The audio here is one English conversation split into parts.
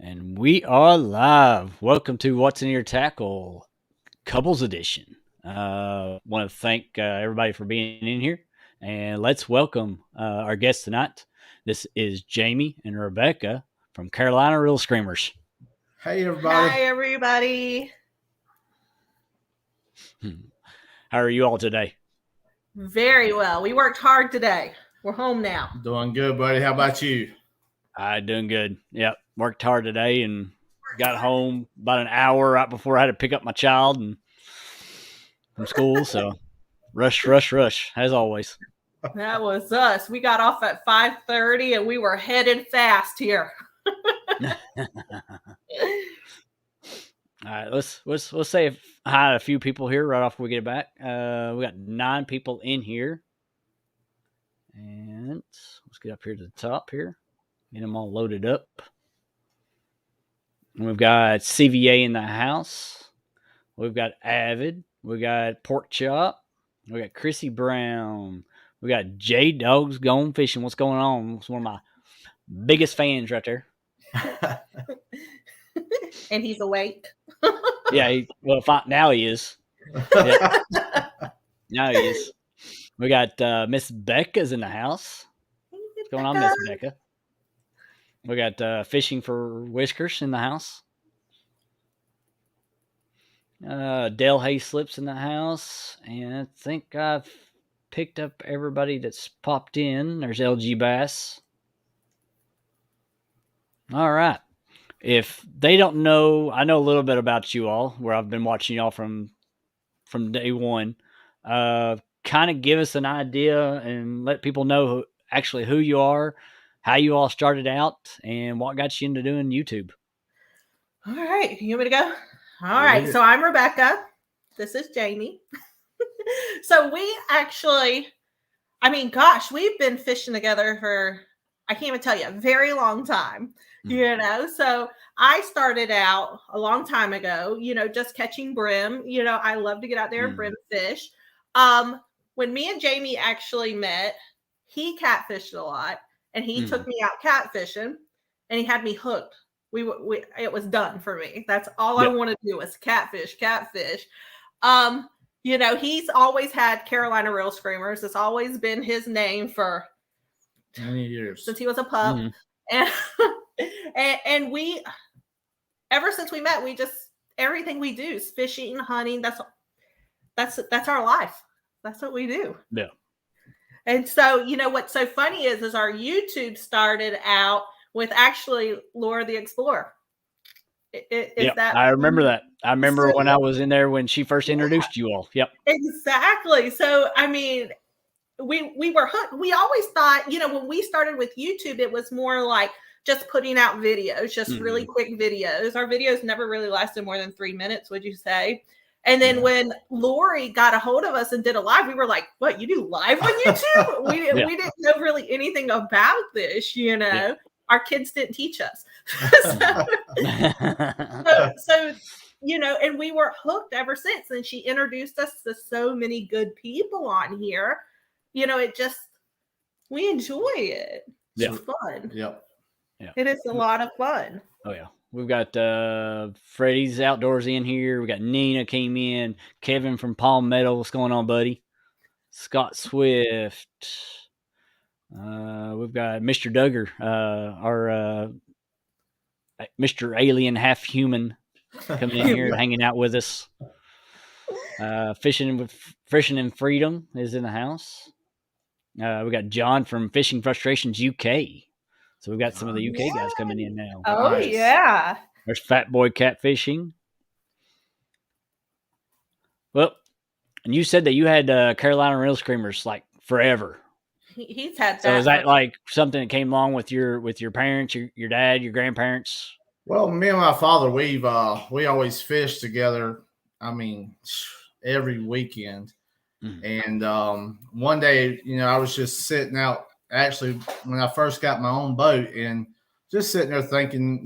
And we are live. Welcome to What's in Your Tackle, Couples Edition. Want to thank everybody for being in here. And let's welcome our guests tonight. This is Jamie and Rebecca from Carolina Real Screamers. Hey, everybody. Hi, everybody. How are you all today? Very well. We worked hard today. We're home now. Doing good, buddy. How about you? Doing good. Yep. Worked hard today and got home about an hour right before I had to pick up my child from school. So rush, as always. That was us. We got off at 5:30 and we were headed fast here. All right, let's say hi to a few people here right after we get back. We got 9 people in here, and let's get up here to the top here, get them all loaded up. And we've got CVA in the house. We've got Avid. We got Pork Chop. We got Chrissy Brown. We got J Dogs Going Fishing. What's going on? It's one of my biggest fans right there. And he's awake. Yeah, now he is. Yeah. Now he is. We got Miss Becca's in the house. What's going on, Miss Becca? We got Fishing for Whiskers in the house. Dale Hayslips in the house. And I think I've picked up everybody that's popped in. There's LG Bass. All right. If they don't know, I know a little bit about you all, where I've been watching y'all from day one. Kind of give us an idea and let people know who you are, how you all started out, and what got you into doing YouTube. All right. You want me to go? All right. So I'm Rebecca. This is Jamie. So we actually, we've been fishing together for, I can't even tell you, a very long time. So I started out a long time ago, just catching brim. I love to get out there and brim fish. When me and Jamie actually met, he catfished a lot and he took me out catfishing and he had me hooked. It was done for me. That's all I want to do was catfish. He's always had Carolina Real Screamers. It's always been his name for many years since he was a pup. And we, ever since we met, everything we do is fishing, hunting. That's our life. That's what we do. Yeah. And so, what's so funny is our YouTube started out with actually Laura the Explorer. I remember that. I remember when I was in there when she first introduced you all. Yep. Exactly. So, we were hooked. We always thought, when we started with YouTube, it was more like just putting out videos, just really quick videos. Our videos never really lasted more than 3 minutes, would you say? And then when Lori got a hold of us and did a live, we were like, what, you do live on YouTube? We didn't know really anything about this, Our kids didn't teach us. so, and we were hooked ever since. And she introduced us to so many good people on here. We enjoy it. It's fun. Yep. Yeah. It is a lot of fun. Oh, yeah. We've got Freddie's Outdoors in here. We got Nina came in. Kevin from Palmetto. What's going on, buddy? Scott Swift. We've got Mr. Duggar, our Mr. Alien Half Human, coming in here and hanging out with us. Fishing and Freedom is in the house. We got John from Fishing Frustrations UK. So we've got some of the UK guys coming in now. Oh, nice. Yeah. There's Fat Boy Catfishing. Well, and you said that you had Carolina Real Screamers like forever. He's had that. So is that like something that came along with your parents, your dad, your grandparents? Well, me and my father, we always fished together. Every weekend. And one day, I was just sitting out. Actually, when I first got my own boat and just sitting there thinking,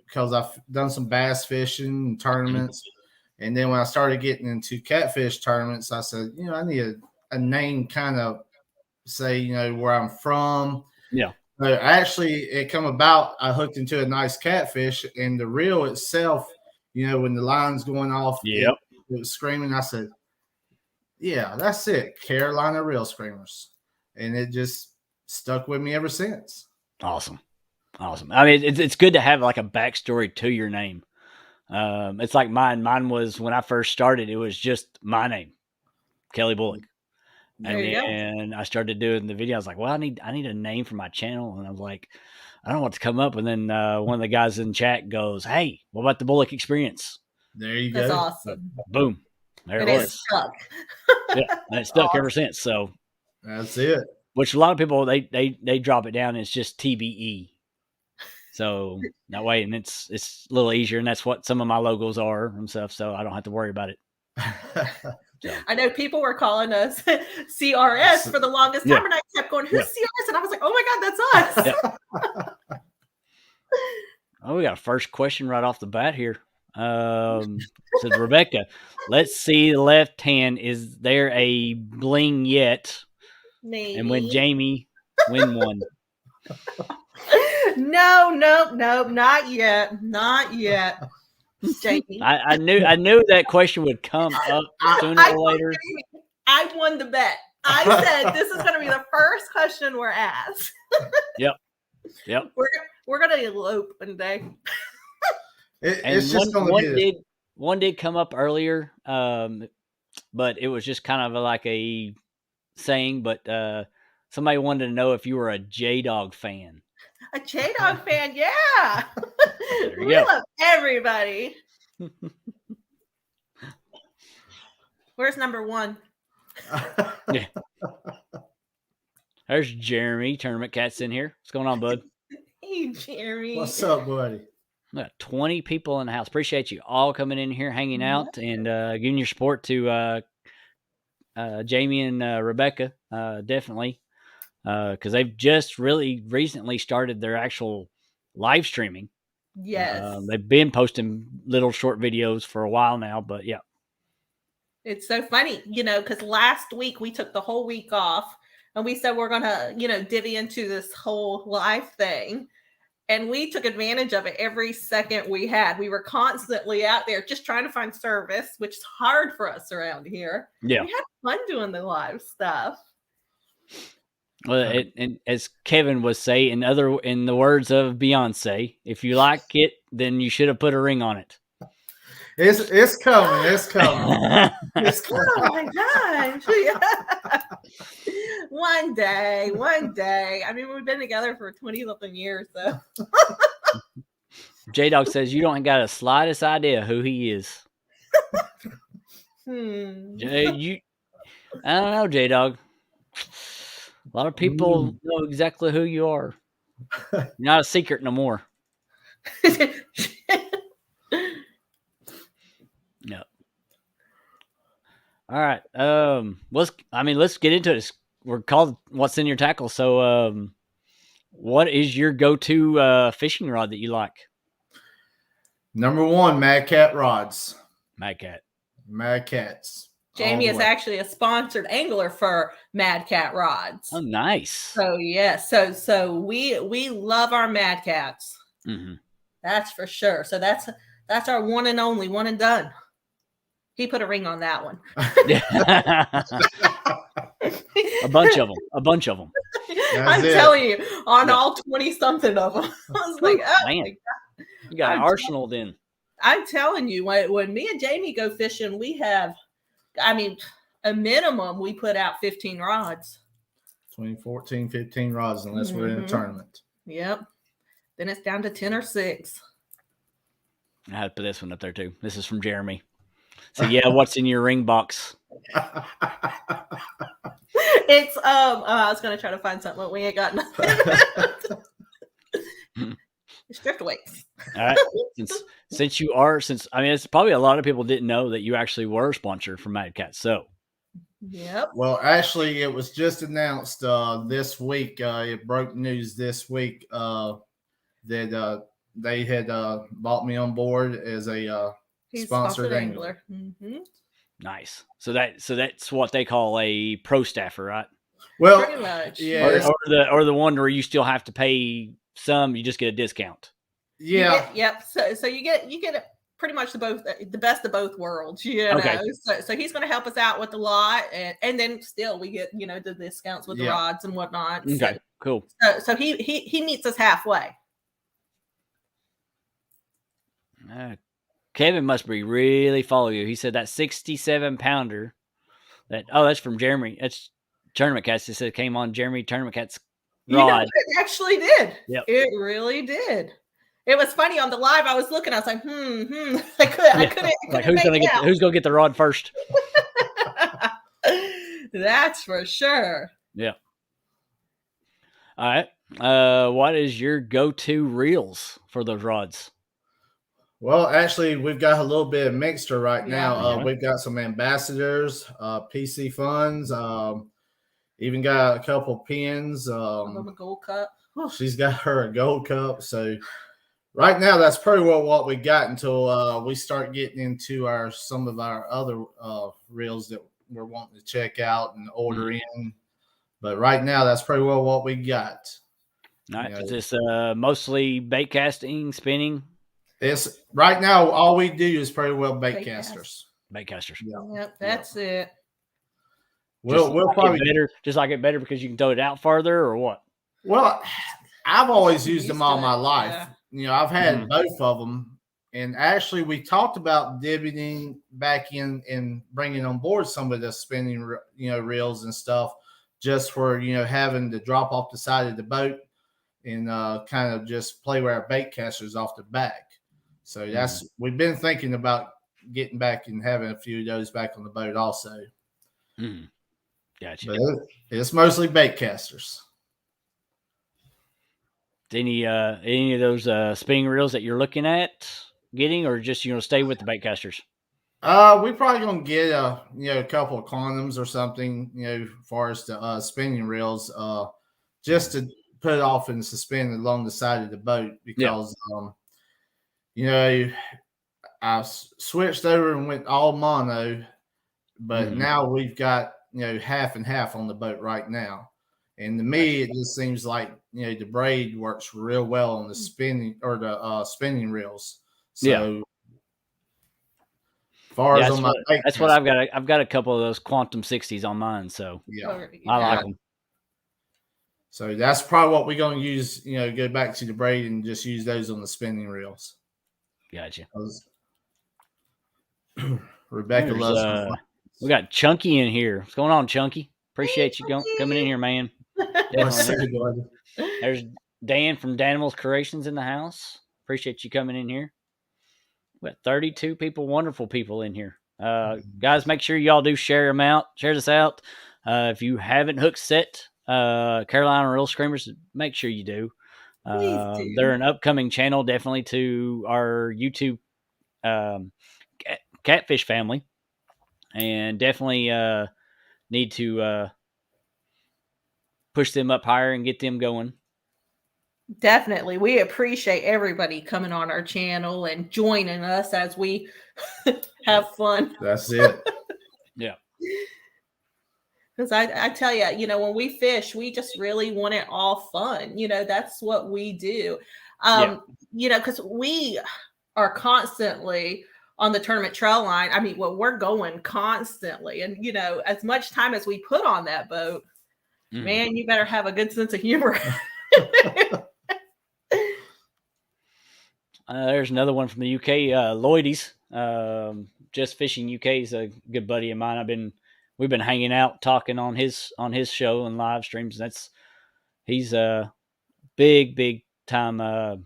because I've done some bass fishing and tournaments. And then when I started getting into catfish tournaments, I said, I need a name kind of say, where I'm from. Yeah. Actually, it come about. I hooked into a nice catfish, and the reel itself, when the line's going off, Yep. it was screaming. I said, "Yeah, that's it, Carolina Reel Screamers," and it just stuck with me ever since. Awesome. I mean, it's good to have like a backstory to your name. It's like mine. Mine was when I first started. It was just my name, Kelly Bullock. And I started doing the video. I was like, well, I need a name for my channel. And I was like, I don't know what to come up. And then one of the guys in chat goes, hey, what about the Bullock Experience? There you That's go. awesome. Boom. There it was. Stuck. Yeah, and it's stuck ever since. So that's it. Which a lot of people, they drop it down. And it's just TBE. So that way, and it's a little easier. And that's what some of my logos are and stuff. So I don't have to worry about it. I know people were calling us CRS for the longest time, and I kept going, "Who's CRS?" And I was like, "Oh my God, that's us!" Oh, we got a first question right off the bat here. Says Rebecca, let's see the left hand. Is there a bling yet? Maybe. And when Jamie win one. No, not yet. Jamie. I knew that question would come up sooner or later. I won the bet. I said this is going to be the first question we're asked. Yep. We're going to elope one day. It's just one did come up earlier, but it was just kind of like a saying. But somebody wanted to know if you were a J-Dog fan. A J-Dog fan, yeah. We love everybody. Where's number one? Yeah. There's Jeremy, Tournament Cat's in here. What's going on, bud? Hey, Jeremy. What's up, buddy? We got 20 people in the house. Appreciate you all coming in here, hanging out, and giving your support to Jamie and Rebecca, definitely. Because they've just really recently started their actual live streaming. Yes. They've been posting little short videos for a while now, but yeah. It's so funny, because last week we took the whole week off and we said we're going to, divvy into this whole live thing. And we took advantage of it every second we had. We were constantly out there just trying to find service, which is hard for us around here. Yeah. We had fun doing the live stuff. Well, and as Kevin was saying, in the words of Beyonce, if you like it, then you should have put a ring on it. It's coming. It's coming. It's coming. Oh my gosh. One day. I mean, we've been together for 20-something years, so. J-Dog says you don't got the slightest idea who he is. I don't know, J-Dog. A lot of people know exactly who you are. You're not a secret no more. No. All right. Let's get into it. We're called What's in Your Tackle. So, what is your go-to fishing rod that you like? Number one, Mad Cat rods. Mad Cats. Jamie is actually a sponsored angler for Mad Cat rods. Oh, nice. So yeah, so we love our Mad Cats. Mm-hmm. That's for sure. So that's our one and only, one and done. He put a ring on that one. A bunch of them. I'm telling you, on all 20-something of them. I was like, oh man, my God. You got an arsenal then. I'm telling you, when me and Jamie go fishing, we have, a minimum, we put out 15 rods. 14, 15 rods, unless we're in a tournament. Yep. Then it's down to 10 or 6. I had to put this one up there too. This is from Jeremy. So yeah, what's in your ring box? It's I was gonna try to find something, but we ain't got nothing. It's driftways. All right. Since it's probably a lot of people didn't know that you actually were a sponsor for Mad Cat. So yep. Well, actually, it was just announced this week. It broke news this week that they had bought me on board as a sponsored angler. Mm-hmm. Nice. So that's what they call a pro staffer, right? Well, Pretty much. yeah, or the one where you still have to pay some, you just get a discount. yeah. Yep. So you get pretty much the best of both worlds. You know. Okay. So he's going to help us out with a lot, and then still we get the discounts with the rods and whatnot. Okay. Cool. So he meets us halfway. Kevin must be really follow you. He said that 67-pounder. That's from Jeremy. That's Tournament Cats. It said it came on Jeremy Tournament Cats rod. It actually did. Yep. It really did. It was funny on the live. I was looking. I was like, I couldn't. Like who's gonna get the rod first? That's for sure. Yeah. All right. What is your go-to reels for those rods? Well, actually, we've got a little bit of mixture right now. Yeah. We've got some ambassadors, PC funds, even got a couple pins. A gold cup. She's got her a gold cup. So right now, that's pretty well what we got until we start getting into some of our other reels that we're wanting to check out and order in. But right now, that's pretty well what we got. All right. Is this mostly bait casting, spinning? It's right now. All we do is pretty well bait casters. Bait casters. Yep, that's it. We'll probably just like it better because you can throw it out farther, or what? Well, I've always used them all my life. Yeah. You know, I've had both of them, and actually, we talked about dipping back in and bringing on board some of the spinning, reels and stuff, just for having to drop off the side of the boat and kind of just play with our bait casters off the back. So we've been thinking about getting back and having a few of those back on the boat also. Gotcha. But it's mostly bait casters. Any of those spinning reels that you're looking at getting, or just stay with the bait casters? We probably gonna get a couple of condoms or something, as far as the spinning reels, just to put it off and suspend along the side of the boat because I switched over and went all mono, but now we've got half and half on the boat right now. And to me, it just seems like the braid works real well on the spinning or the spinning reels. So as far as on my that's what I've got. I've got a couple of those Quantum 60s on mine, so I like them. So that's probably what we're going to use. Go back to the braid and just use those on the spinning reels. Gotcha. Rebecca loves. We got Chunky in here. What's going on, Chunky? Appreciate you coming in here, man. There's Dan from Danimals Creations in the house. Appreciate you coming in here. We got 32 people, wonderful people in here. Guys, make sure y'all do share this out. If you haven't hooked set Carolina Reel Screamers, make sure you do. They're an upcoming channel, definitely to our YouTube Catfish family, and definitely need to push them up higher and get them going. Definitely. We appreciate everybody coming on our channel and joining us as we have fun. That's it. Yeah. Because I tell you, when we fish, we just really want it all fun. That's what we do. Because we are constantly on the tournament trail line. I mean, we're going constantly. And, as much time as we put on that boat, man, you better have a good sense of humor. There's another one from the UK, Lloydies. Just Fishing UK is a good buddy of mine. We've been hanging out, talking on his show and live streams. He's a big time, I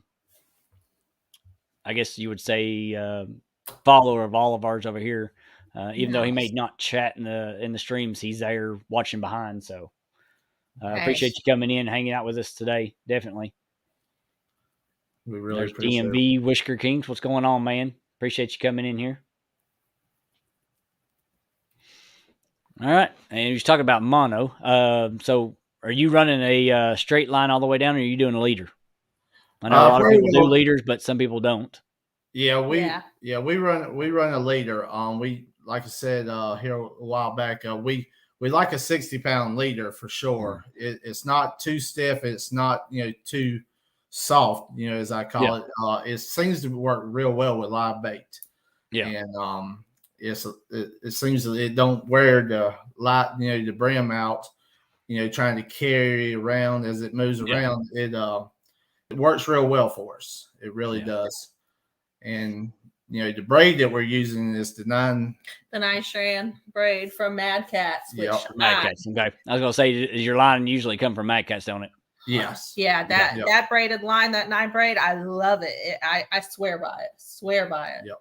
guess you would say, follower of all of ours over here. Even though he may not chat in the streams, he's there watching behind. So appreciate you coming in, hanging out with us today. Definitely. We really There's appreciate DMV Whisker Kings. What's going on, man? Appreciate you coming in here. All right. And you talk about mono. So are you running a straight line all the way down, or are you doing a leader? I know a lot of people do leaders, but some people don't. Yeah, we run a leader. We, like I said here a while back, we we like a 60-pound leader for sure. It's not too stiff. It's not, too soft, as I call it. It seems to work real well with live bait. Yeah. And it seems that it don't wear the light, the brim out, trying to carry around as it moves around. It works real well for us. It really does. And the braid that we're using is the 9-strand braid from Mad Cats. Which Mad Cats. Okay, I was gonna say, does your line usually come from Mad Cats, don't it? Yes. Yeah, that braided line, that 9 braid, I love it. I swear by it. Yep.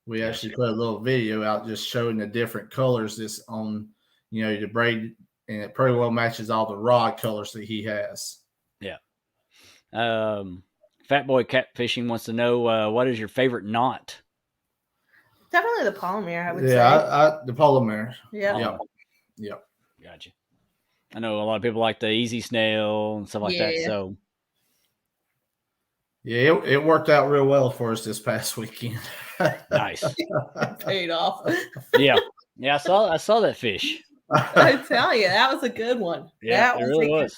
We actually put a little video out just showing the different colors that's on, the braid, and it pretty well matches all the rod colors that he has. Yeah. Fat Boy Catfishing wants to know, what is your favorite knot? Definitely the polymer, I would say. Yeah, the polymer. Yeah. Yep. Gotcha. I know a lot of people like the Easy Snail and stuff like that. So, yeah, it worked out real well for us this past weekend. Nice. Paid off. Yeah. I saw that fish. I tell you, that was a good one. Yeah, it really was.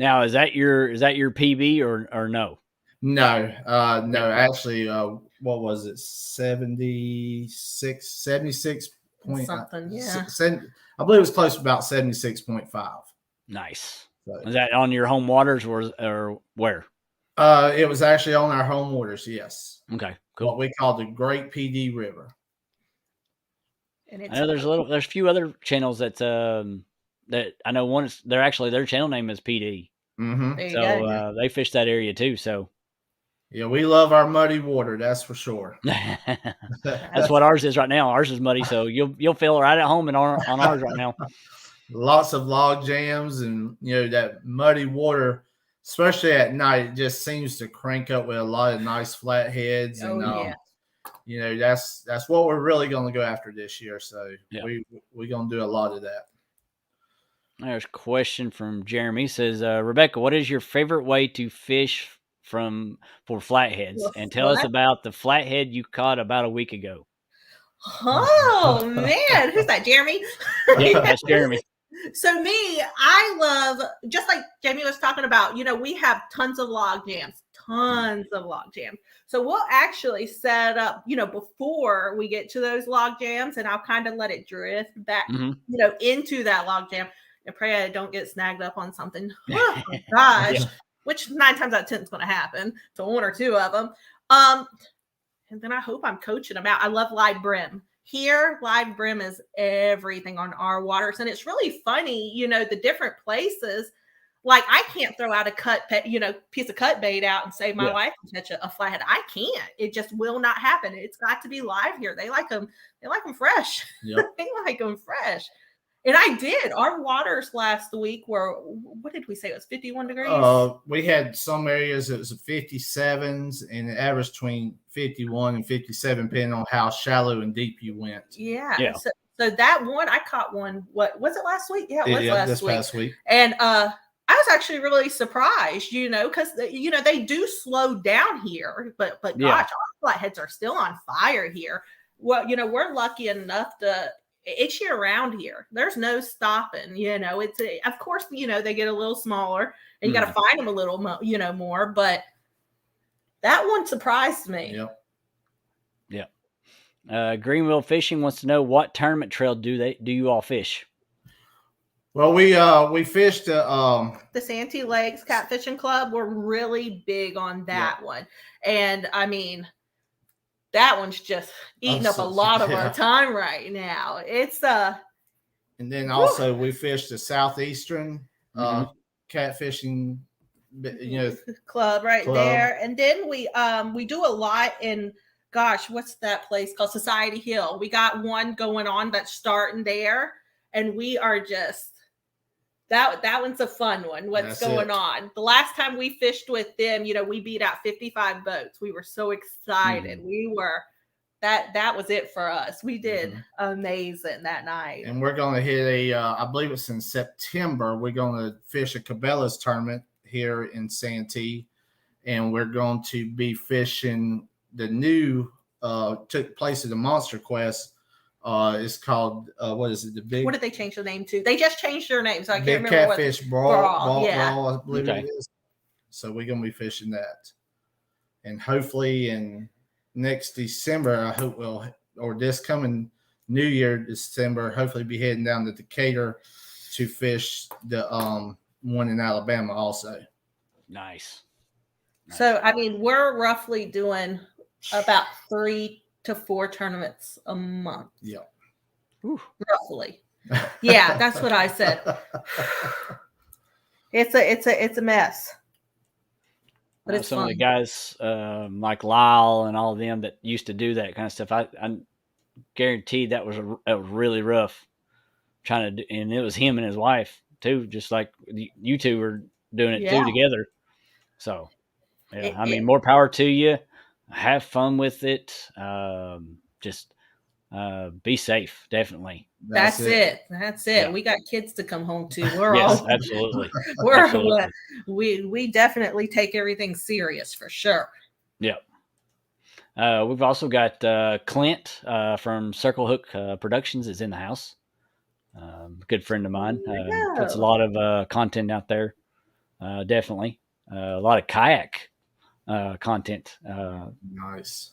Now, is that your PB or no? No. Actually, what was it? 76 point something. Yeah. I believe it was close to about 76.5. Nice. So, is that on your home waters or where? It was actually on our home waters. Yes. Okay. Cool. What we call the Great PD River. And I know there's a few other channels that I know their channel name is PD. Mm-hmm. So they fish that area too. So yeah, we love our muddy water. That's for sure. That's what ours is right now. Ours is muddy, so you'll feel right at home on ours right now. Lots of log jams, and that muddy water, especially at night, it just seems to crank up with a lot of nice flatheads. And that's what we're really going to go after this year. So we're going to do a lot of that. There's a question from Jeremy. He says, Rebecca, what is your favorite way to fish for flatheads? And tell us about the flathead you caught about a week ago. Oh man, who's that? Jeremy? Yeah, that's Jeremy. So me, I love, just like Jamie was talking about, we have tons of log jams. So we'll actually set up, before we get to those log jams, and I'll kind of let it drift back, into that log jam, and pray I don't get snagged up on something. Oh my gosh. Which 9 times out of 10 is going to happen to 1 or 2 of them. And then I hope I'm coaching them out. I love live brim. Here, live brim is everything on our waters. And it's really funny, the different places. Like I can't throw out a piece of cut bait out and say my wife can catch a flathead. I can't. It just will not happen. It's got to be live here. They like them fresh. Yep. They like them fresh. And I did. Our waters last week were, what did we say? It was 51 degrees? We had some areas that was 57s, and it averaged between 51 and 57, depending on how shallow and deep you went. Yeah. So that one, I caught one, what was it last week? Yeah, it was last week. Past week. And I was actually really surprised, because, they do slow down here, but gosh, our flatheads are still on fire here. Well, we're lucky enough it's year round here. There's no stopping, it's of course, they get a little smaller and you got to find them a little, more, but that one surprised me. Yeah. Greenville Fishing wants to know, what tournament trail do you all fish? Well, we fished the Santee Lakes Catfishing Club. We're really big on that one. And I mean, that one's just eating up a lot of our time right now. It's and then also we fished the Southeastern catfishing club there. And then we do a lot in, gosh, what's that place called? Society Hill. We got one going on that's starting there, and we are just that one's a fun one. What's going on? The last time we fished with them, we beat out 55 boats. We were so excited. We were that was it for us. We did amazing that night. And we're going to hit I believe it's in September. We're going to fish a Cabela's tournament here in Santee, and we're going to be fishing the new took place at the Monster Quest It's called what is it? The big What did they change the name to? They just changed their name, so I can't Big remember Catfish Brawl, yeah. Brawl, I believe Okay. it is. So we're gonna be fishing that, and hopefully in next December, I hope or this coming New Year December, hopefully be heading down to Decatur to fish the one in Alabama also. Nice. So I mean, we're roughly doing about 3 to 4 tournaments a month. Yeah. Roughly. Yeah, that's what I said. It's a mess. But it's some fun. of the guys like Lyle and all of them that used to do that kind of stuff. I guaranteed that was really rough trying to do, and it was him and his wife too, just like you two were doing it too together. So yeah, I mean, more power to you. Have fun with it. Just be safe, definitely. That's it. Yeah. We got kids to come home to. We're absolutely. We definitely take everything serious for sure. Yeah. We've also got Clint from Circle Hook Productions is in the house. Good friend of mine. Puts a lot of content out there. Definitely. A lot of kayak content. Nice.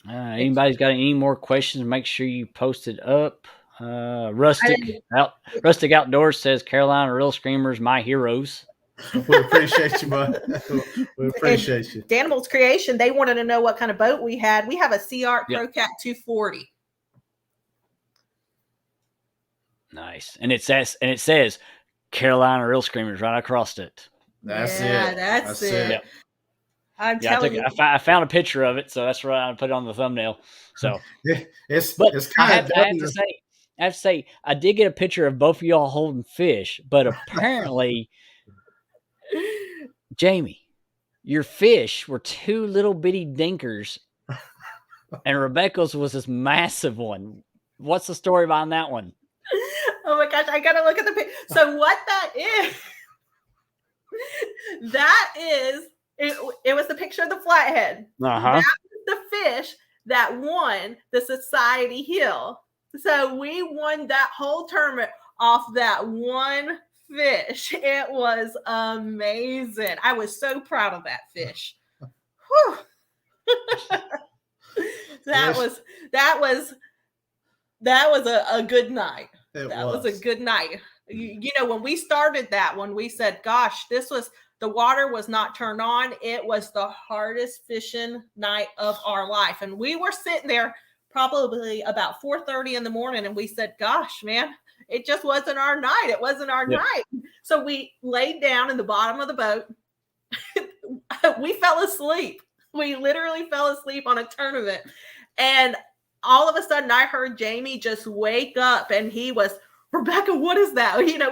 Anybody's got any more questions? Make sure you post it up. Rustic Outdoors says Carolina Reel Screamers, my heroes. We appreciate you, bud. We appreciate you. Danimals Creation, they wanted to know what kind of boat we had. We have a Sea Art ProCat 240. Nice, and it says Carolina Reel Screamers right across it. That's it. That's it. Yep. I'm telling you. I found a picture of it, so that's why I put it on the thumbnail. So, it's kind of. I have to say, I did get a picture of both of y'all holding fish, but apparently, Jamie, your fish were 2 little bitty dinkers, and Rebecca's was this massive one. What's the story behind that one? Oh my gosh, I gotta look at the picture. So what that is, it was the picture of the flathead. That was the fish that won the Society Hill. So we won that whole tournament off that one fish. It was amazing. I was so proud of that fish. That was a good night. That was a good night. You know, when we started that one, we said, gosh, the water was not turned on. It was the hardest fishing night of our life. And we were sitting there probably about 4:30 in the morning, and we said, gosh, man, it just wasn't our night. It wasn't our night. So we laid down in the bottom of the boat. We fell asleep. We literally fell asleep on a tournament. And all of a sudden I heard Jamie just wake up, and he was, Rebecca, what is that? You know,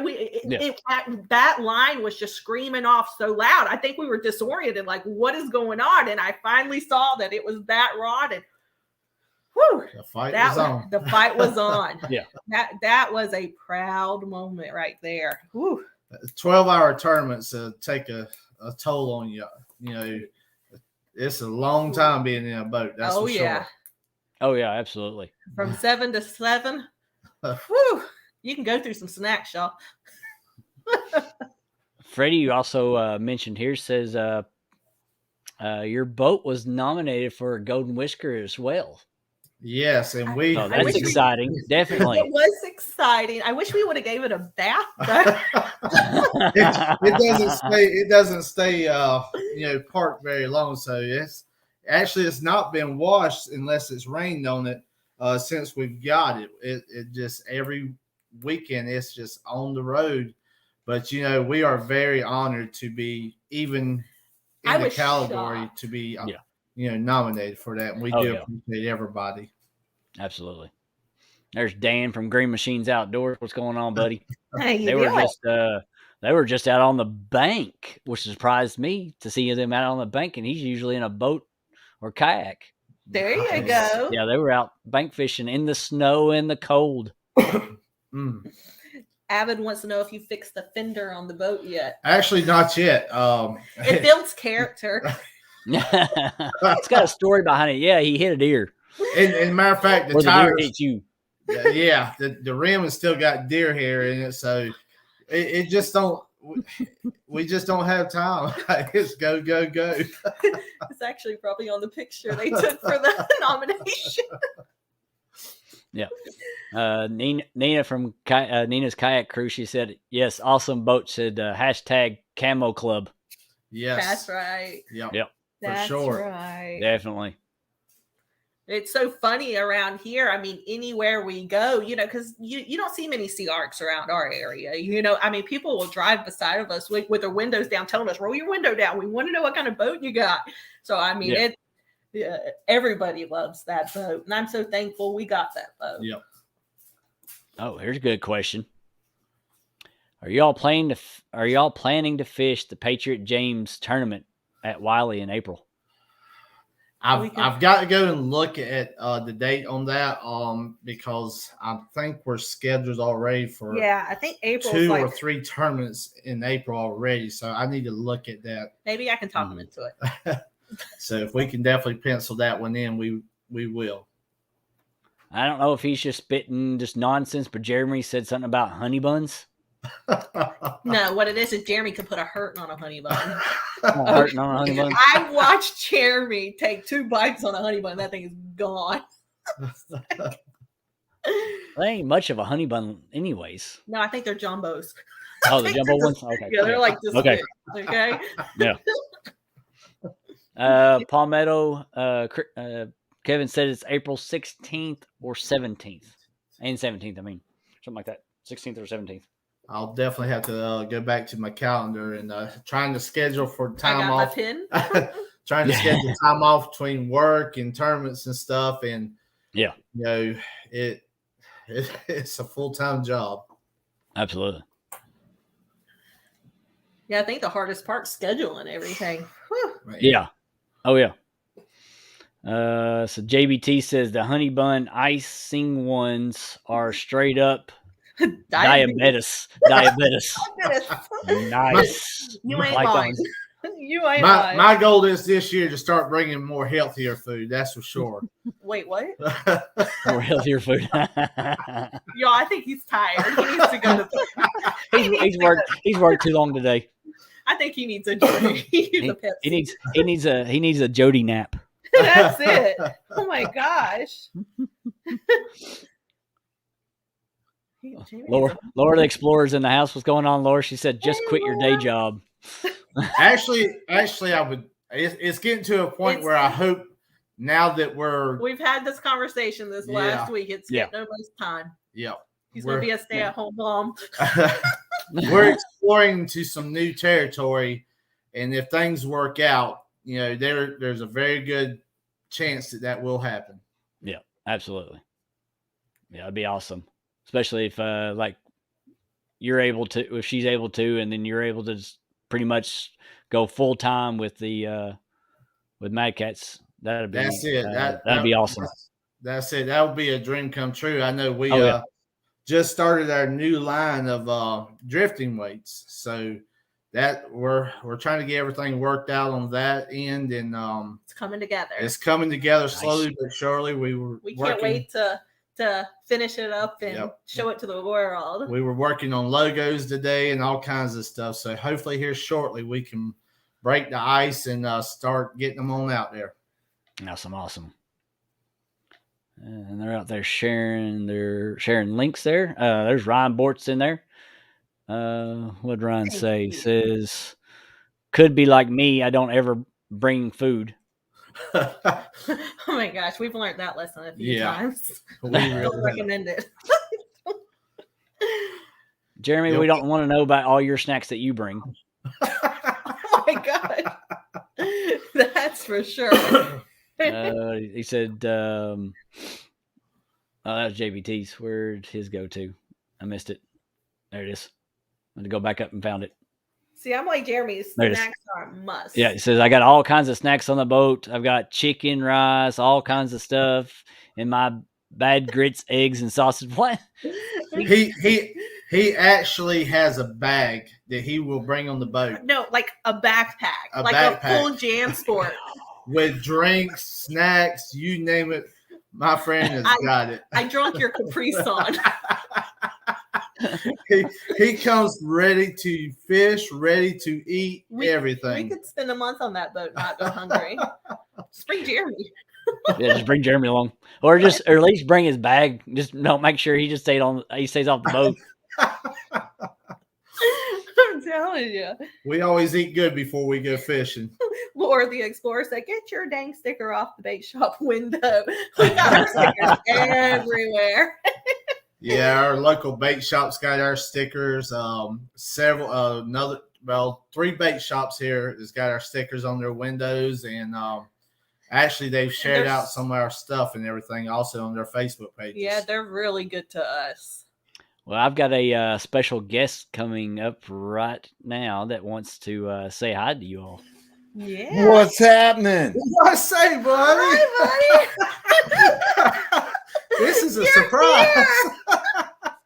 that line was just screaming off so loud. I think we were disoriented, like, what is going on? And I finally saw that it was that rod, and the fight was on. Yeah. That was a proud moment right there. 12-hour tournaments take a toll on you. You know, it's a long time being in a boat. That's for sure. Oh yeah, absolutely. From 7 to 7. You can go through some snacks, y'all. Freddie, you also mentioned here, says your boat was nominated for a Golden Whisker as well. Yes, and that's exciting. Definitely. It was exciting. I wish we would have gave it a bath. It doesn't stay parked very long, so it's not been washed unless it's rained on it since we've got it. It just every weekend it's just on the road. But we are very honored to be even in the category to be nominated for that. And we do appreciate everybody. Absolutely. There's Dan from Green Machines Outdoors. What's going on, buddy? They were just out on the bank, which surprised me to see them out on the bank, and he's usually in a boat or kayak. There you go. Yeah, they were out bank fishing in the snow and the cold. Avid wants to know if you fixed the fender on the boat yet. Actually, not yet. It builds character. It's got a story behind it. Yeah, he hit a deer. And matter of fact, the Or the deer tires, hit you. yeah, the rim has still got deer hair in it, so it just don't. We just don't have time. It's go. It's actually probably on the picture they took for the nomination. Yeah. Nina from Nina's Kayak Crew, she said, yes, awesome boat, said hashtag Camo Club. Yes. That's right. Yep. That's sure. right. Definitely. It's so funny around here. I mean, anywhere we go, because you don't see many Sea Arcs around our area. I mean, people will drive beside of us with their windows down, telling us, roll your window down. We want to know what kind of boat you got. So, I mean, everybody loves that boat. And I'm so thankful we got that boat. Yep. Oh, here's a good question. Are y'all planning to fish the Patriot James tournament at Wiley in April? I've got to go and look at the date on that because I think we're scheduled already for I think April 2 or 3 tournaments in April already. So I need to look at that. Maybe I can talk them into it. So if we can definitely pencil that one in, we will. I don't know if he's just spitting just nonsense, but Jeremy said something about honey buns. No, what it is Jeremy could put a hurting on a honey bun. Hurting on a honey bun. I watched Jeremy take 2 bites on a honey bun. That thing is gone. There ain't much of a honey bun anyways. No, I think they're jumbos. Oh, the jumbo ones? Okay. Yeah, they're like this. Okay. Big, okay. Yeah. Palmetto, Kevin said it's April 16th or 17th. And 17th, I mean. Something like that. 16th or 17th. I'll definitely have to go back to my calendar and trying to schedule for time I got off. my pin. Trying to schedule time off between work and tournaments and stuff, and it's a full-time job. Absolutely. Yeah, I think the hardest part is scheduling everything. Right. Yeah. Oh yeah. So JBT says the honey bun icing ones are straight up diabetes. Nice. You ain't lying. You ain't lying. My goal is this year to start bringing more healthier food. That's for sure. Wait, what? More healthier food. Yo, I think he's tired. He needs to go to. He's worked too long today. I think he needs a drink. He needs a Jody nap. That's it. Oh my gosh. Laura the Explorer's in the house. What's going on, Laura? She said, just quit your day job. Actually, I would. It's getting to a point where I hope now that we've had this conversation this last week. It's getting almost time. Yeah. He's going to be a stay-at-home mom. We're exploring to some new territory, and if things work out, there's a very good chance that will happen. Yeah, absolutely. Yeah, it'd be awesome, especially if you're able to, if she's able to, and then you're able to just pretty much go full time with the with Mad Cats. That'd be that'd be awesome. That's it. That would be a dream come true. I know we just started our new line of drifting weights, so that we're trying to get everything worked out on that end, and it's coming together. It's coming together slowly but surely. We can't wait to finish it up and show it to the world. We were working on logos today and all kinds of stuff, so hopefully here shortly we can break the ice and start getting them on out there. Awesome. And they're out there sharing links there. There's Ryan Bortz in there. What did Ryan say? He says, could be like me. I don't ever bring food. Oh my gosh. We've learned that lesson a few times. We really recommend it. Jeremy, we don't want to know about all your snacks that you bring. Oh my God. That's for sure. He said, oh, that was JBT's. Where'd his go to? I missed it. There it is. I had to go back up and found it. See, I'm like Jeremy's. Snacks are a must. Yeah, it says, I got all kinds of snacks on the boat. I've got chicken, rice, all kinds of stuff in my bad grits, eggs, and sausage. What? He He actually has a bag that he will bring on the boat No, like a backpack. A like backpack. a full JanSport. with drinks, snacks, you name it. My friend has got it. I drunk your Capri Sun. He comes ready to fish, ready to eat everything. We could spend a month on that boat, not go hungry. Just bring Jeremy. Yeah, just bring Jeremy along, or at least bring his bag. Just don't make sure he stays off the boat. I'm telling you. We always eat good before we go fishing. Lord the Explorer said, "Get your dang sticker off the bait shop window." We got our stickers everywhere. Yeah, our local bait shops got our stickers. Several, 3 bait shops here has got our stickers on their windows, and actually they've shared out some of our stuff and everything also on their Facebook pages. Yeah, they're really good to us. Well, I've got a special guest coming up right now that wants to say hi to you all. Yeah. What's happening? What I say, buddy? Hi, buddy. This is a surprise.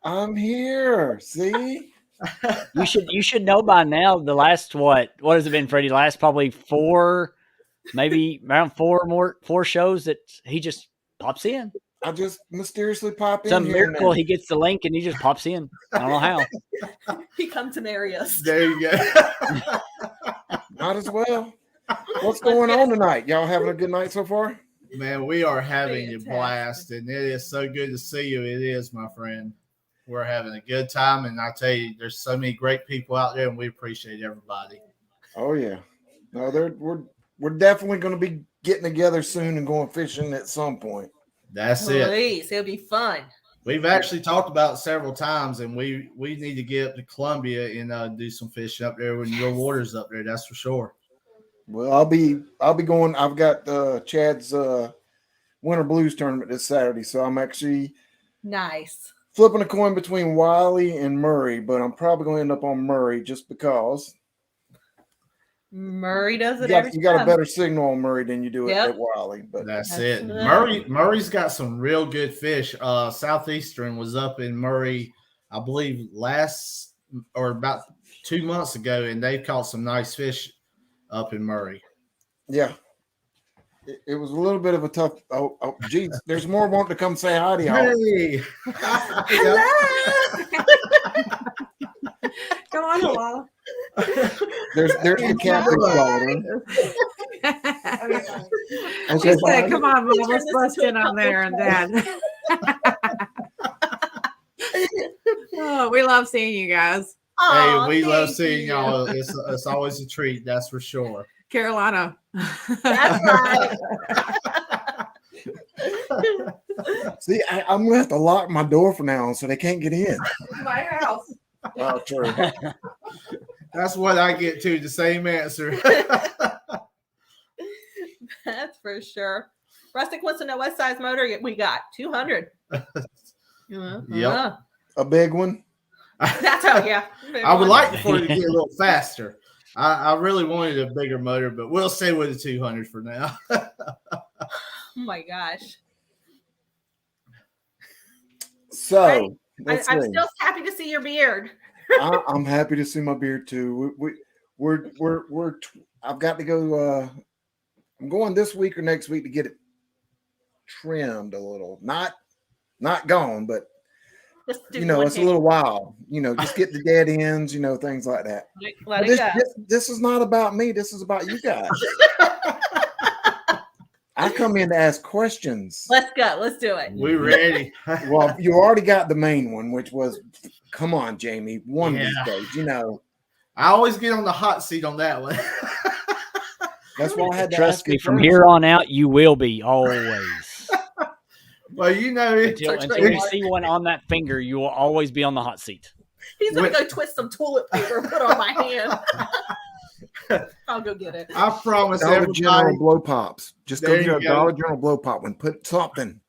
I'm here. See? You should know by now. The last what has it been, Freddie? Last probably 4, maybe around 4 shows that he just pops in. I just mysteriously pop in. Some here miracle, now. he gets the link and he just pops in. I don't know how. He comes to marry us. There you go. Might as well. What's going on tonight? Y'all having a good night so far? Man, we are having a Fantastic. blast, and it is so good to see you. It is, my friend. We're having a good time, and I tell you, there's so many great people out there, and we appreciate everybody. Oh yeah. No, we're definitely going to be getting together soon and going fishing at some point. That's it. Please, it'll be fun. We've actually talked about it several times, and we need to get up to Columbia and do some fishing up there when your water's up there. That's for sure. Well, I'll be going. I've got Chad's Winter Blues tournament this Saturday, so I'm actually Nice. flipping a coin between Wiley and Murray, but I'm probably going to end up on Murray just because Murray does it you got a better signal on Murray than you do Yep. at Wiley. But That's That's it. it. Murray's got some real good fish. Southeastern was up in Murray, I believe, about 2 months ago, and they caught some nice fish up in Murray. yeah, it was a little bit of a tough. Oh, geez, there's more wanting to come say hi to y'all. Hey. Hello. Come on, Lala. There's the captain calling. She said, fine. "Come on, Mom, let's bust in on there and Dad." Oh, we love seeing you guys. Aw, Hey, we love thank seeing you. y'all. It's always a treat, that's for sure. Carolina. That's right. See, I'm going to have to lock my door from now on so they can't get in. My house. Oh, true. That's what I get to, the same answer. That's for sure. Rustic wants to know what size motor we got. 200. Yep. A big one. That's how, yeah. I would like for it to get a little faster. I really wanted a bigger motor, but we'll stay with the 200 for now. Oh my gosh. So I'm still happy to see your beard. I'm happy to see my beard too. I've got to go. I'm going this week or next week to get it trimmed a little. Not gone, but Just do it's a little wild. Just get the dead ends. Things like that. Let But it go. this is not about me. This is about you guys. I come in to ask questions. Let's go. Let's do it. We ready. Well, you already got the main one, which was, come on, Jamie, one of Yeah. these days, I always get on the hot seat on that one. That's why I had to Trust ask me, it from first. here on out, you will be always. Well, Until you see one on that finger, you will always be on the hot seat. He's going to go twist some toilet paper and put on my hand. I'll go get it. I promise Dollar everybody. General blow pops. Just go There get you a go. Dollar General blow pop and put something.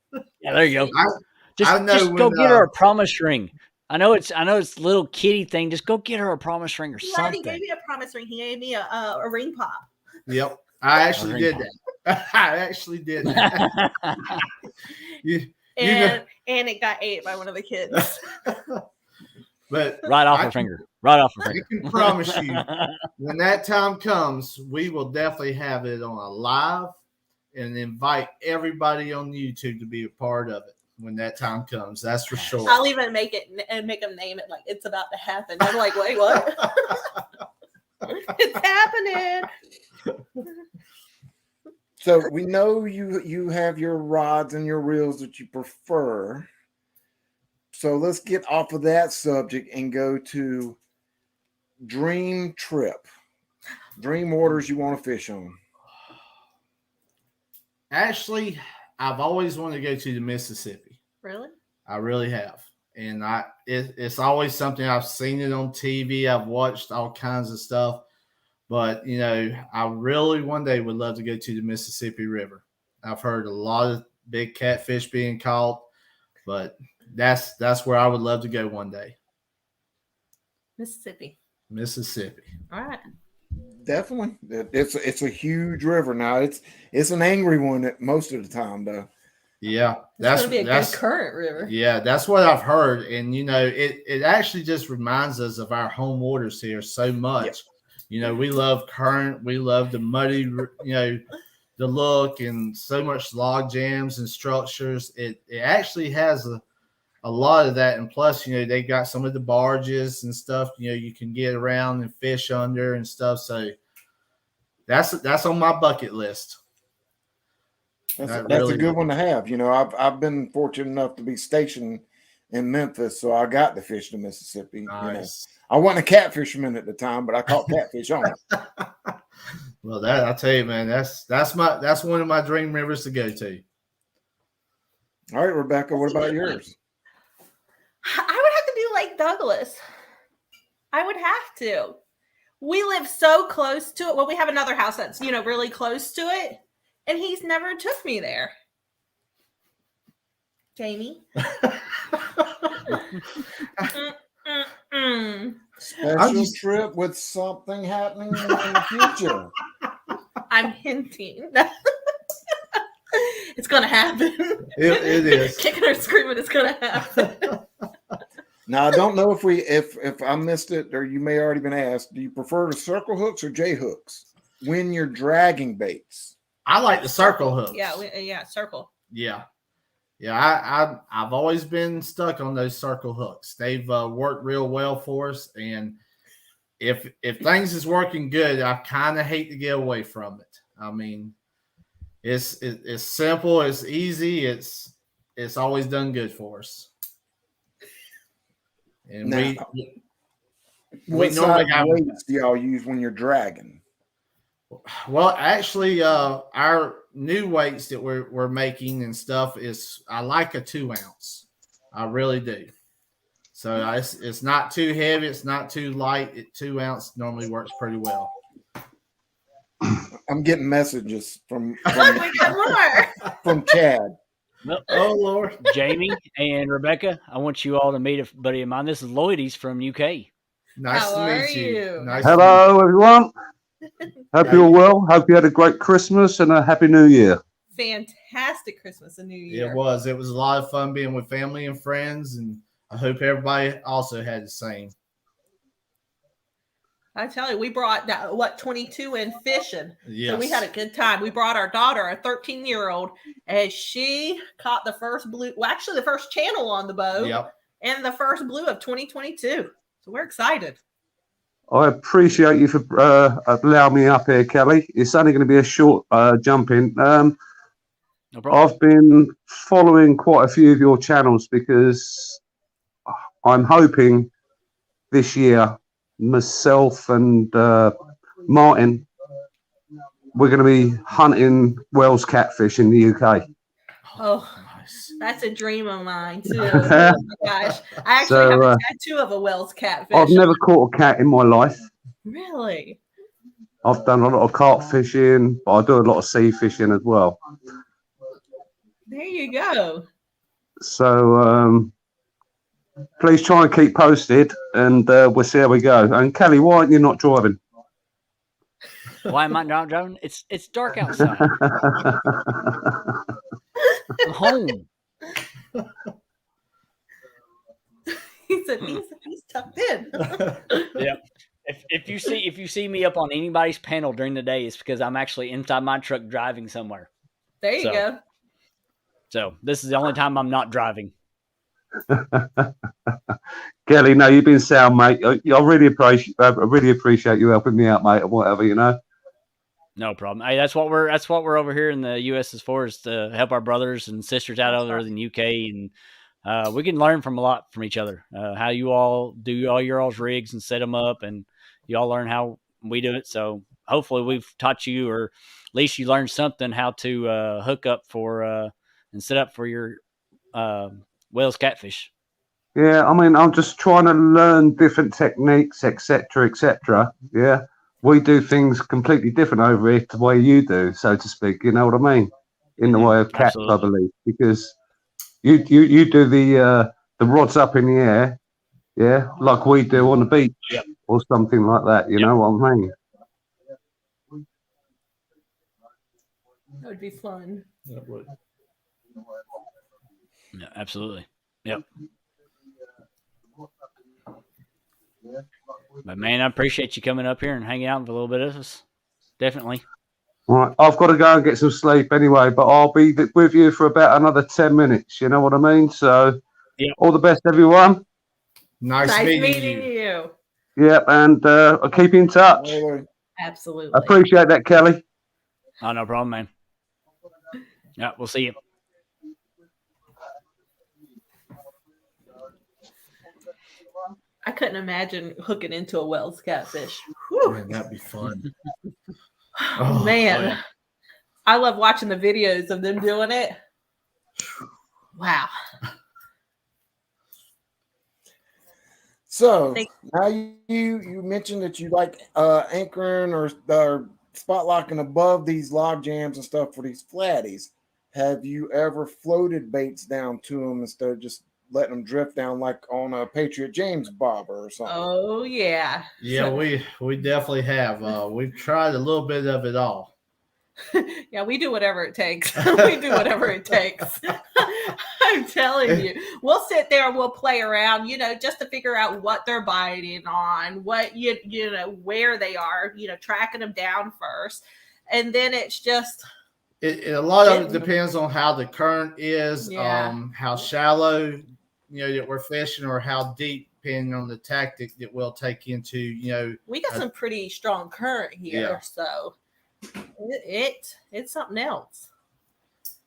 Yeah, there you go. I know Just go when, get her a promise ring. I know it's a little kitty thing. Just go get her a promise ring or He already something. gave me a promise ring. He gave me a ring pop. Yep. I actually did that. I actually did that. You know- And it got ate by one of the kids. But Right off her finger. Right off her I finger. can promise you, when that time comes, we will definitely have it on a live and invite everybody on YouTube to be a part of it when that time comes. That's for sure. I'll even make them name it like it's about to happen. I'm like, wait, what? It's happening. So we know you have your rods and your reels that you prefer. So let's get off of that subject and go to dream trip, dream waters you want to fish on. Actually, I've always wanted to go to the Mississippi. Really? I really have. And it's always something I've seen it on TV. I've watched all kinds of stuff. But, you know, I really one day would love to go to the Mississippi River. I've heard a lot of big catfish being caught, but that's where I would love to go one day. Mississippi. All right. Definitely. It's a huge river. Now it's an angry one at most of the time though. Yeah. That's going to be a good current river. Yeah, that's what I've heard. And you know, it actually just reminds us of our home waters here so much. Yep. You know, we love current, we love the muddy, you know, the look and so much log jams and structures. It actually has a lot of that, and plus, you know, they got some of the barges and stuff. You know, you can get around and fish under and stuff. So that's on my bucket list. That's a good one to have. You know, I've been fortunate enough to be stationed in Memphis, so I got to fish the Mississippi. Nice. You know, I wasn't a catfisherman at the time, but I caught catfish on it. Well, I tell you, man, that's one of my dream rivers to go to. All right, Rebecca, what about yours? I would have to do Lake Douglas. I would have to. We live so close to it. Well, we have another house that's, you know, really close to it, and he's never took me there. Jamie. Special trip with something happening in the future. I'm hinting. It's going to happen. It is. Kicking or screaming, it's going to happen. Now, I don't know if I missed it or you may have already been asked, do you prefer the circle hooks or J hooks when you're dragging baits? I like the circle hooks. Yeah, circle. Yeah. I've always been stuck on those circle hooks. They've worked real well for us, and if things is working good, I kind of hate to get away from it. I mean, it's simple, it's easy, it's always done good for us. And now, we normally have weights do y'all use when you're dragging? Well, actually, our new weights that we're making and stuff is I like a 2 ounce. I really do. So it's not too heavy, it's not too light. 2 ounce normally works pretty well. I'm getting messages from we got more. From Chad. Well, oh Lord, Jamie and Rebecca, I want you all to meet a buddy of mine. This is Lloydie's from UK. Nice How to are meet you. you? Nice Hello, everyone. Hope you're well. Hope you had a great Christmas and a happy New Year. Fantastic Christmas and New Year. It was a lot of fun being with family and friends, and I hope everybody also had the same. I tell you, we brought 22 in fishing. Yes. So we had a good time. We brought our daughter, a 13-year-old, and she caught the first blue, well, actually the first channel on the boat. Yep. And the first blue of 2022. So we're excited. I appreciate you for allowing me up here, Kelly. It's only going to be a short jump in. No problem. I've been following quite a few of your channels because I'm hoping this year myself and Martin, we're going to be hunting Wells catfish in the UK. Oh, that's a dream of mine too. Oh my gosh. I actually have a tattoo of a Wells catfish. I've never caught a cat in my life. Really? I've done a lot of carp fishing, but I do a lot of sea fishing as well. There you go. So please try and keep posted, and we'll see how we go. And Kelly, why aren't you not driving? Why am I not driving? It's dark outside. I'm home. He said he's tucked in. Yeah. If you see me up on anybody's panel during the day, it's because I'm actually inside my truck driving somewhere. There you go. So this is the only time I'm not driving. Kelly, no, you've been sound, mate. I really appreciate you helping me out, mate, or whatever, you know. No problem. Hey, that's what we're over here in the U.S. as far as to help our brothers and sisters out over there in the U.K. and we can learn from a lot from each other. How you all do all your all's rigs and set them up, and you all learn how we do it. So hopefully we've taught you, or at least you learned something how to hook up for and set up for your Wales catfish. Yeah, I mean, I'm just trying to learn different techniques, etc., etc. Yeah, we do things completely different over here to the way you do, so to speak. You know what I mean? In the way of cats, I believe, because you do the rods up in the air, yeah, like we do on the beach, or something like that. You know what I mean? That would be fun. That would. Yeah, absolutely. Yep. But man, I appreciate you coming up here and hanging out for a little bit of us. Definitely. All right, I've got to go and get some sleep anyway, but I'll be with you for about another 10 minutes. You know what I mean? So, all the best, everyone. Nice meeting you. Yeah, and I'll keep in touch. Absolutely. I appreciate that, Kelly. Oh, no problem, man. Yeah, we'll see you. I couldn't imagine hooking into a Wales catfish. Man, that'd be fun. Oh, man. I love watching the videos of them doing it. Wow. So now you mentioned that you like anchoring or spot locking above these log jams and stuff for these flatties. Have you ever floated baits down to them instead of just letting them drift down like on a Patriot James bobber or something? Oh yeah. Yeah, we definitely have. We've tried a little bit of it all. Yeah, we do whatever it takes. We do whatever it takes. I'm telling you. We'll sit there and we'll play around, just to figure out what they're biting on, what you know, where they are, tracking them down first. And then it's just a lot of it depends on how the current is, how shallow, that we're fishing, or how deep, depending on the tactic that we'll take into, we got some pretty strong current here, so it's something else.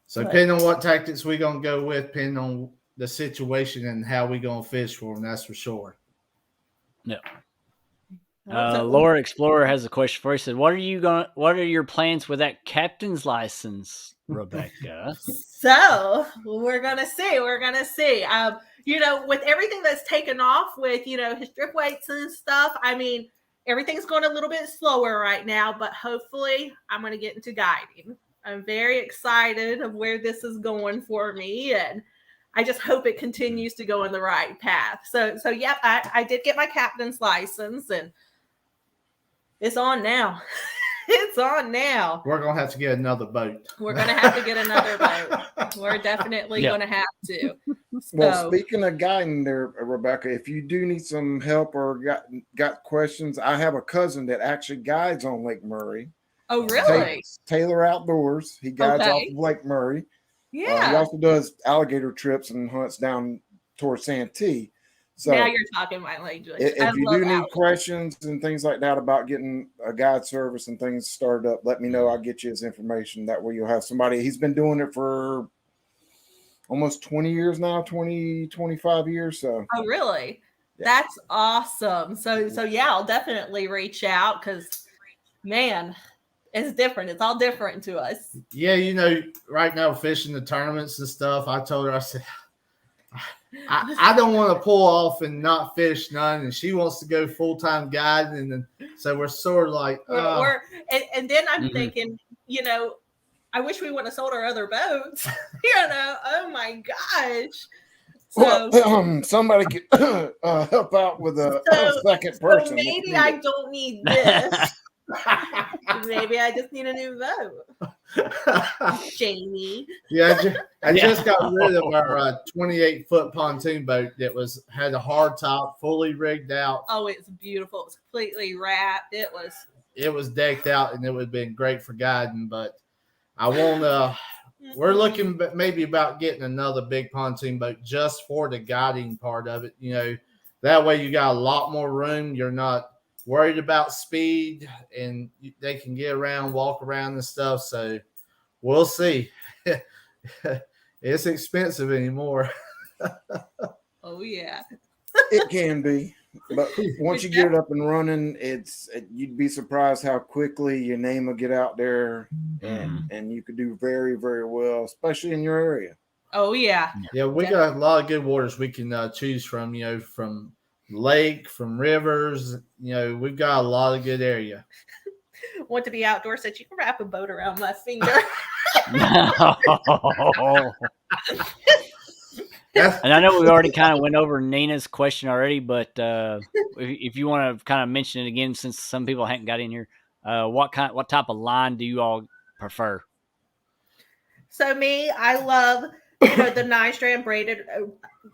So depending on what tactics we're gonna go with, depending on the situation and how we gonna fish for them, that's for sure. Yeah. Laura Explorer has a question for you. Said, "What are your plans with that captain's license, Rebecca?" So we're gonna see. With everything that's taken off with his drip weights and stuff, I mean, everything's going a little bit slower right now, but hopefully I'm going to get into guiding. I'm very excited of where this is going for me, and I just hope it continues to go in the right path. So yeah, I did get my captain's license, and it's on now. It's on now. We're going to have to get another boat. We're going to have to get another boat. We're definitely going to have to. So, well, speaking of guiding there, Rebecca, if you do need some help or got questions, I have a cousin that actually guides on Lake Murray. Oh, really? Taylor Outdoors. He guides off of Lake Murray. Yeah. He also does alligator trips and hunts down towards Santee. So now you're talking my language. If you do need questions and things like that about getting a guide service and things started up, let me know. I'll get you his information. That way you'll have somebody. He's been doing it for almost 20 years now, 25 years. So. Oh, really? Yeah. That's awesome. So yeah, I'll definitely reach out because, man, it's different. It's all different to us. Yeah, right now fishing the tournaments and stuff, I told her, I said, I don't want to pull off and not fish none, and she wants to go full-time guiding, and so we're sort of like and then I'm thinking, I wish we would have sold our other boats. Oh my gosh. So somebody could help out with a second person. So maybe I don't need this. Maybe I just need a new vote. Jamie. Yeah, I just got rid of our 28-foot pontoon boat that had a hard top, fully rigged out. Oh, it's beautiful. It was completely wrapped. It was decked out, and it would have been great for guiding. But I want we're looking maybe about getting another big pontoon boat just for the guiding part of it. That way you got a lot more room. You're not worried about speed, and they can get around, walk around and stuff. So we'll see. It's expensive anymore. Oh yeah. It can be, but once you get it up and running, you'd be surprised how quickly your name will get out there, and you could do very, very well, especially in your area. Oh yeah. Yeah, we got a lot of good waters we can choose from. From lake, from rivers. We've got a lot of good area. Want to be outdoors, so you can wrap a boat around my finger. And I know we already kind of went over Nina's question already, but if you want to kind of mention it again, since some people haven't got in here, what type of line do you all prefer? So me, I love the 9-strand braided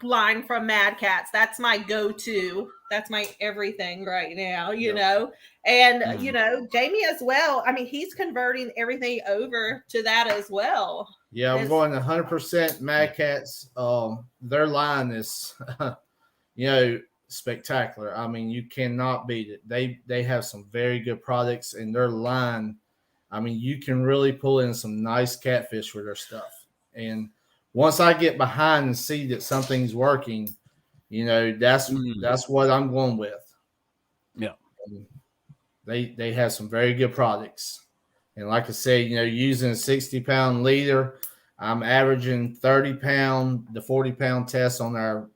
line from Mad Cats. That's my go-to. That's my everything right now, And Jamie as well. I mean, he's converting everything over to that as well. Yeah, I'm going 100% Mad Cats. Their line is, spectacular. I mean, you cannot beat it. They have some very good products in their line. I mean, you can really pull in some nice catfish with their stuff. And once I get behind and see that something's working, that's what I'm going with. Yeah, they have some very good products. And like I said, using a 60-pound leader, I'm averaging 30-pound to 40-pound tests on our,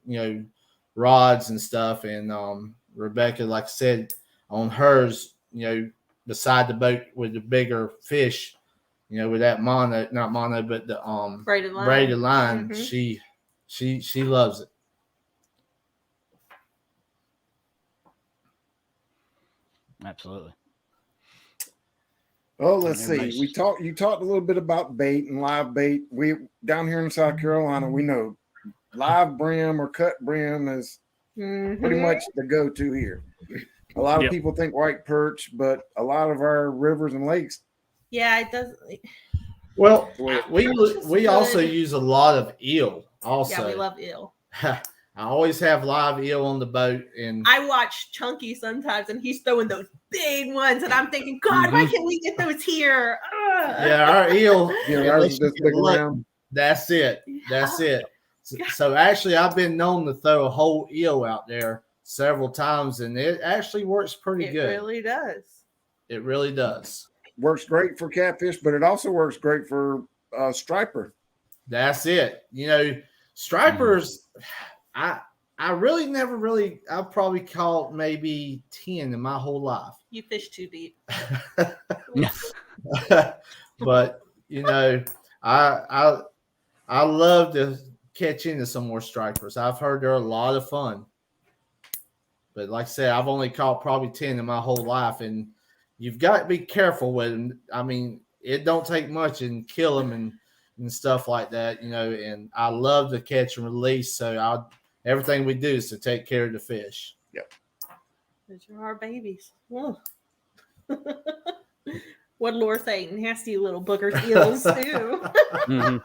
rods and stuff. And Rebecca, like I said, on hers, beside the boat with the bigger fish, with that not mono, but the braided line, Mm-hmm. she loves it. Absolutely. Oh, let's see. You talked a little bit about bait and live bait. We down here in South Carolina, we know live brim or cut brim is pretty much the go-to here. A lot of people think white perch, but a lot of our rivers and lakes. Yeah, it does. Well, we also use a lot of eel. Also, yeah, we love eel. I always have live eel on the boat, and I watch Chunky sometimes, and he's throwing those big ones, and I'm thinking, God, why can't we get those here? Yeah, our eel. Ours is this big around. That's it. That's it. So actually, I've been known to throw a whole eel out there several times, and it actually works pretty good. It really does. It really does. Works great for catfish, but it also works great for striper. That's it. Stripers. I really never really. I've probably caught maybe 10 in my whole life. You fish too deep. But I love to catch into some more stripers. I've heard they're a lot of fun. But like I said, I've only caught probably 10 in my whole life, and you've got to be careful with them. I mean, it don't take much and kill them and stuff like that, and I love to catch and release. So everything we do is to take care of the fish. Yep. Those are our babies. Whoa. What Lord say? Nasty little boogers eels too.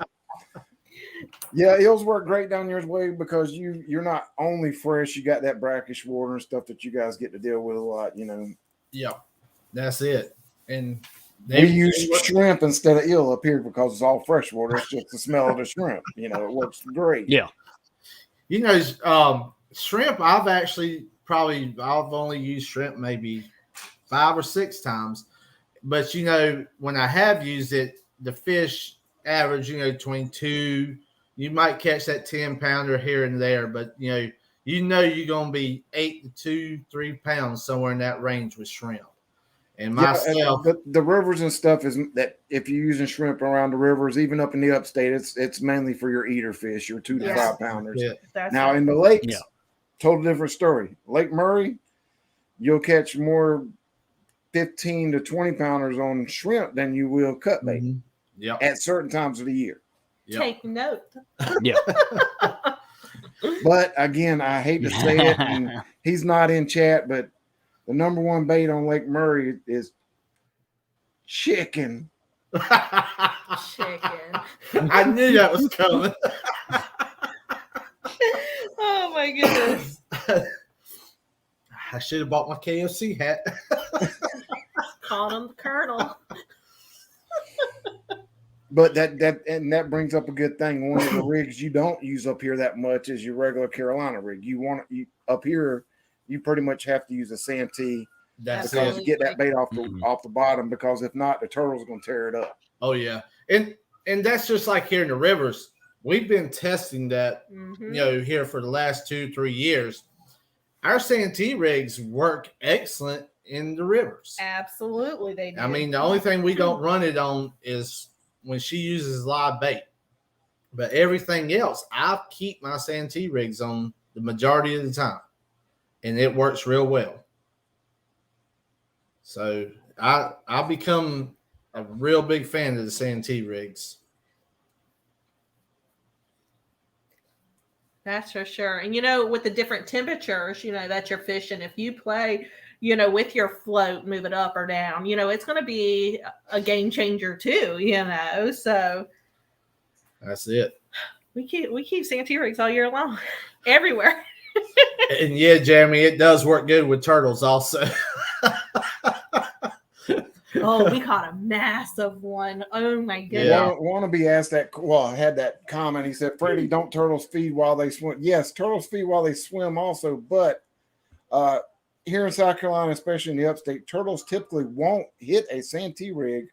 Yeah, eels work great down your way because you're not only fresh, you got that brackish water and stuff that you guys get to deal with a lot, Yeah, that's it. And we use shrimp instead of eel up here because it's all fresh water. It's just the smell of the shrimp. It works great. Yeah. Shrimp, I've only used shrimp maybe 5 or 6 times. But, when I have used it, the fish average, 22. You might catch that 10-pounder here and there, but, you're going to be 8 to 3 pounds somewhere in that range with shrimp. And myself, the rivers and stuff is that if you're using shrimp around the rivers, even up in the upstate, it's mainly for your eater fish, your 2 to 5 pounders. Yeah. Now in the lakes, total different story. Lake Murray, you'll catch more 15 to 20 pounders on shrimp than you will cut bait Mhm. Yep. at certain times of the year. Yep. Take note. Yeah. But again, I hate to say it, and he's not in chat, but the number one bait on Lake Murray is chicken. Chicken. I knew that was coming. Oh my goodness. I should have bought my KFC hat. Called him the Colonel. But that brings up a good thing. One of the rigs you don't use up here that much is your regular Carolina rig. You up here, you pretty much have to use a Santee That's because it. you get that bait off Mhm. the bottom. Because if not, the turtle's going to tear it up. Oh yeah, and that's just like here in the rivers. We've been testing that, Mhm. here for the last 2-3 years. Our Santee rigs work excellent in the rivers. Absolutely, they do. I mean, the only thing we don't run it on is when she uses live bait. But everything else, I keep my Santee rigs on the majority of the time, and it works real well. So I become a real big fan of the Santee rigs. That's for sure. And with the different temperatures, that you're fishing, if you play, with your float, move it up or down, it's going to be a game changer too, So That's it. we keep Santee rigs all year long, everywhere. And yeah, Jeremy, it does work good with turtles also. Oh, we caught a massive one. Oh my goodness. Yeah. Wannabe asked that. Well, I had that comment. He said, "Freddie, don't turtles feed while they swim?" Yes, turtles feed while they swim also, but here in South Carolina, especially in the upstate, turtles typically won't hit a Santee rig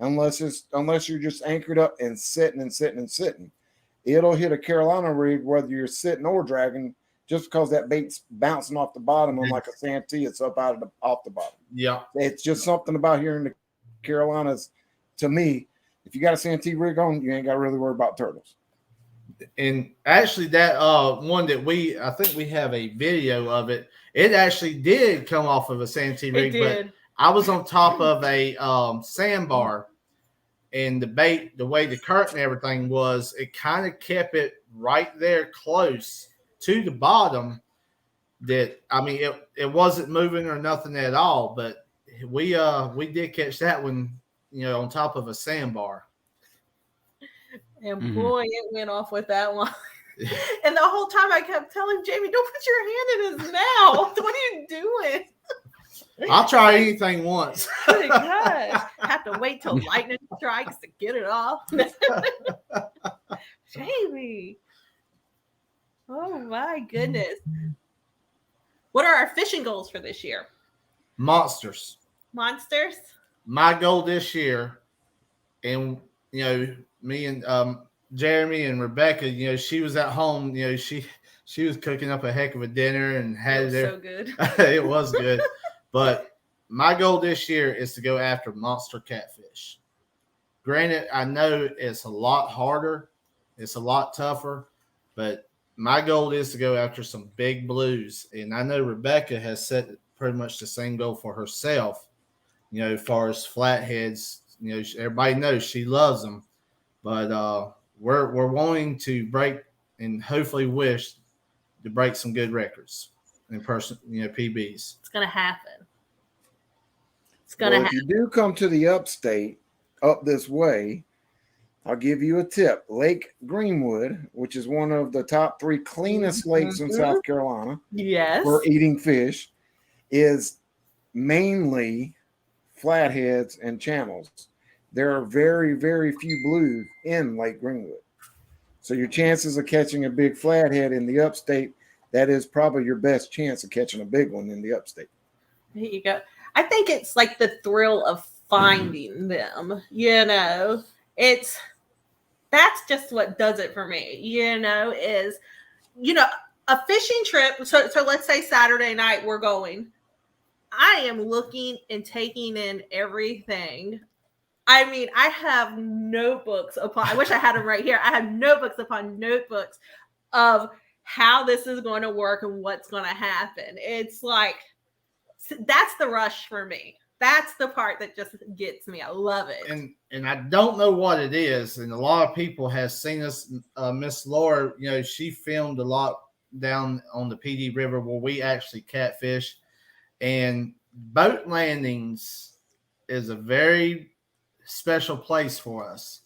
unless you're just anchored up and sitting. It'll hit a Carolina rig whether you're sitting or dragging, just because that bait's bouncing off the bottom. Unlike a Santee, it's up off the bottom. Yeah. It's just something about here in the Carolinas. To me, if you got a Santee rig on, you ain't got to really worry about turtles. And actually, that one that I think we have a video of it. It actually did come off of a Santee It rig, but did. I was on top of a sandbar, and the bait, the way the current and everything was, it kind of kept it right there close to the bottom. That, I mean, it wasn't moving or nothing at all, but we did catch that one, on top of a sandbar. And Mhm. boy, it went off with that one. And the whole time I kept telling Jamie, don't put your hand in his mouth. What are you doing? I'll try anything once. Good gosh. Have to wait till lightning strikes to get it off. Jamie. Oh my goodness. What are our fishing goals for this year? Monsters. Monsters? My goal this year, and me and Jeremy and Rebecca, she was at home, she was cooking up a heck of a dinner and had it there. So good. It was good. But my goal this year is to go after monster catfish. Granted, I know it's a lot harder, it's a lot tougher, but my goal is to go after some big blues. And I know Rebecca has set pretty much the same goal for herself, as far as flatheads. Everybody knows she loves them, but we're wanting to break and hopefully wish to break some good records in person, PBs. It's gonna happen. It's Well, gonna if happen. you do come to the upstate, up this way, I'll give you a tip. Lake Greenwood, which is one of the top 3 cleanest lakes in South Carolina Yes. for eating fish, is mainly flatheads and channels. There are very, very few blues in Lake Greenwood. So your chances of catching a big flathead in the upstate, that is probably your best chance of catching a big one in the upstate. There you go. I think it's like the thrill of finding them, that's just what does it for me, is, a fishing trip. So let's say Saturday night we're going. I am looking and taking in everything. I mean, I have notebooks I wish I had them right here. I have notebooks upon notebooks of how this is going to work and what's going to happen. It's like, that's the rush for me. That's the part that just gets me. I love it. And I don't know what it is, and a lot of people have seen us. Miss Laura, she filmed a lot down on the PD River where we actually catfish, and boat landings is a very special place for us.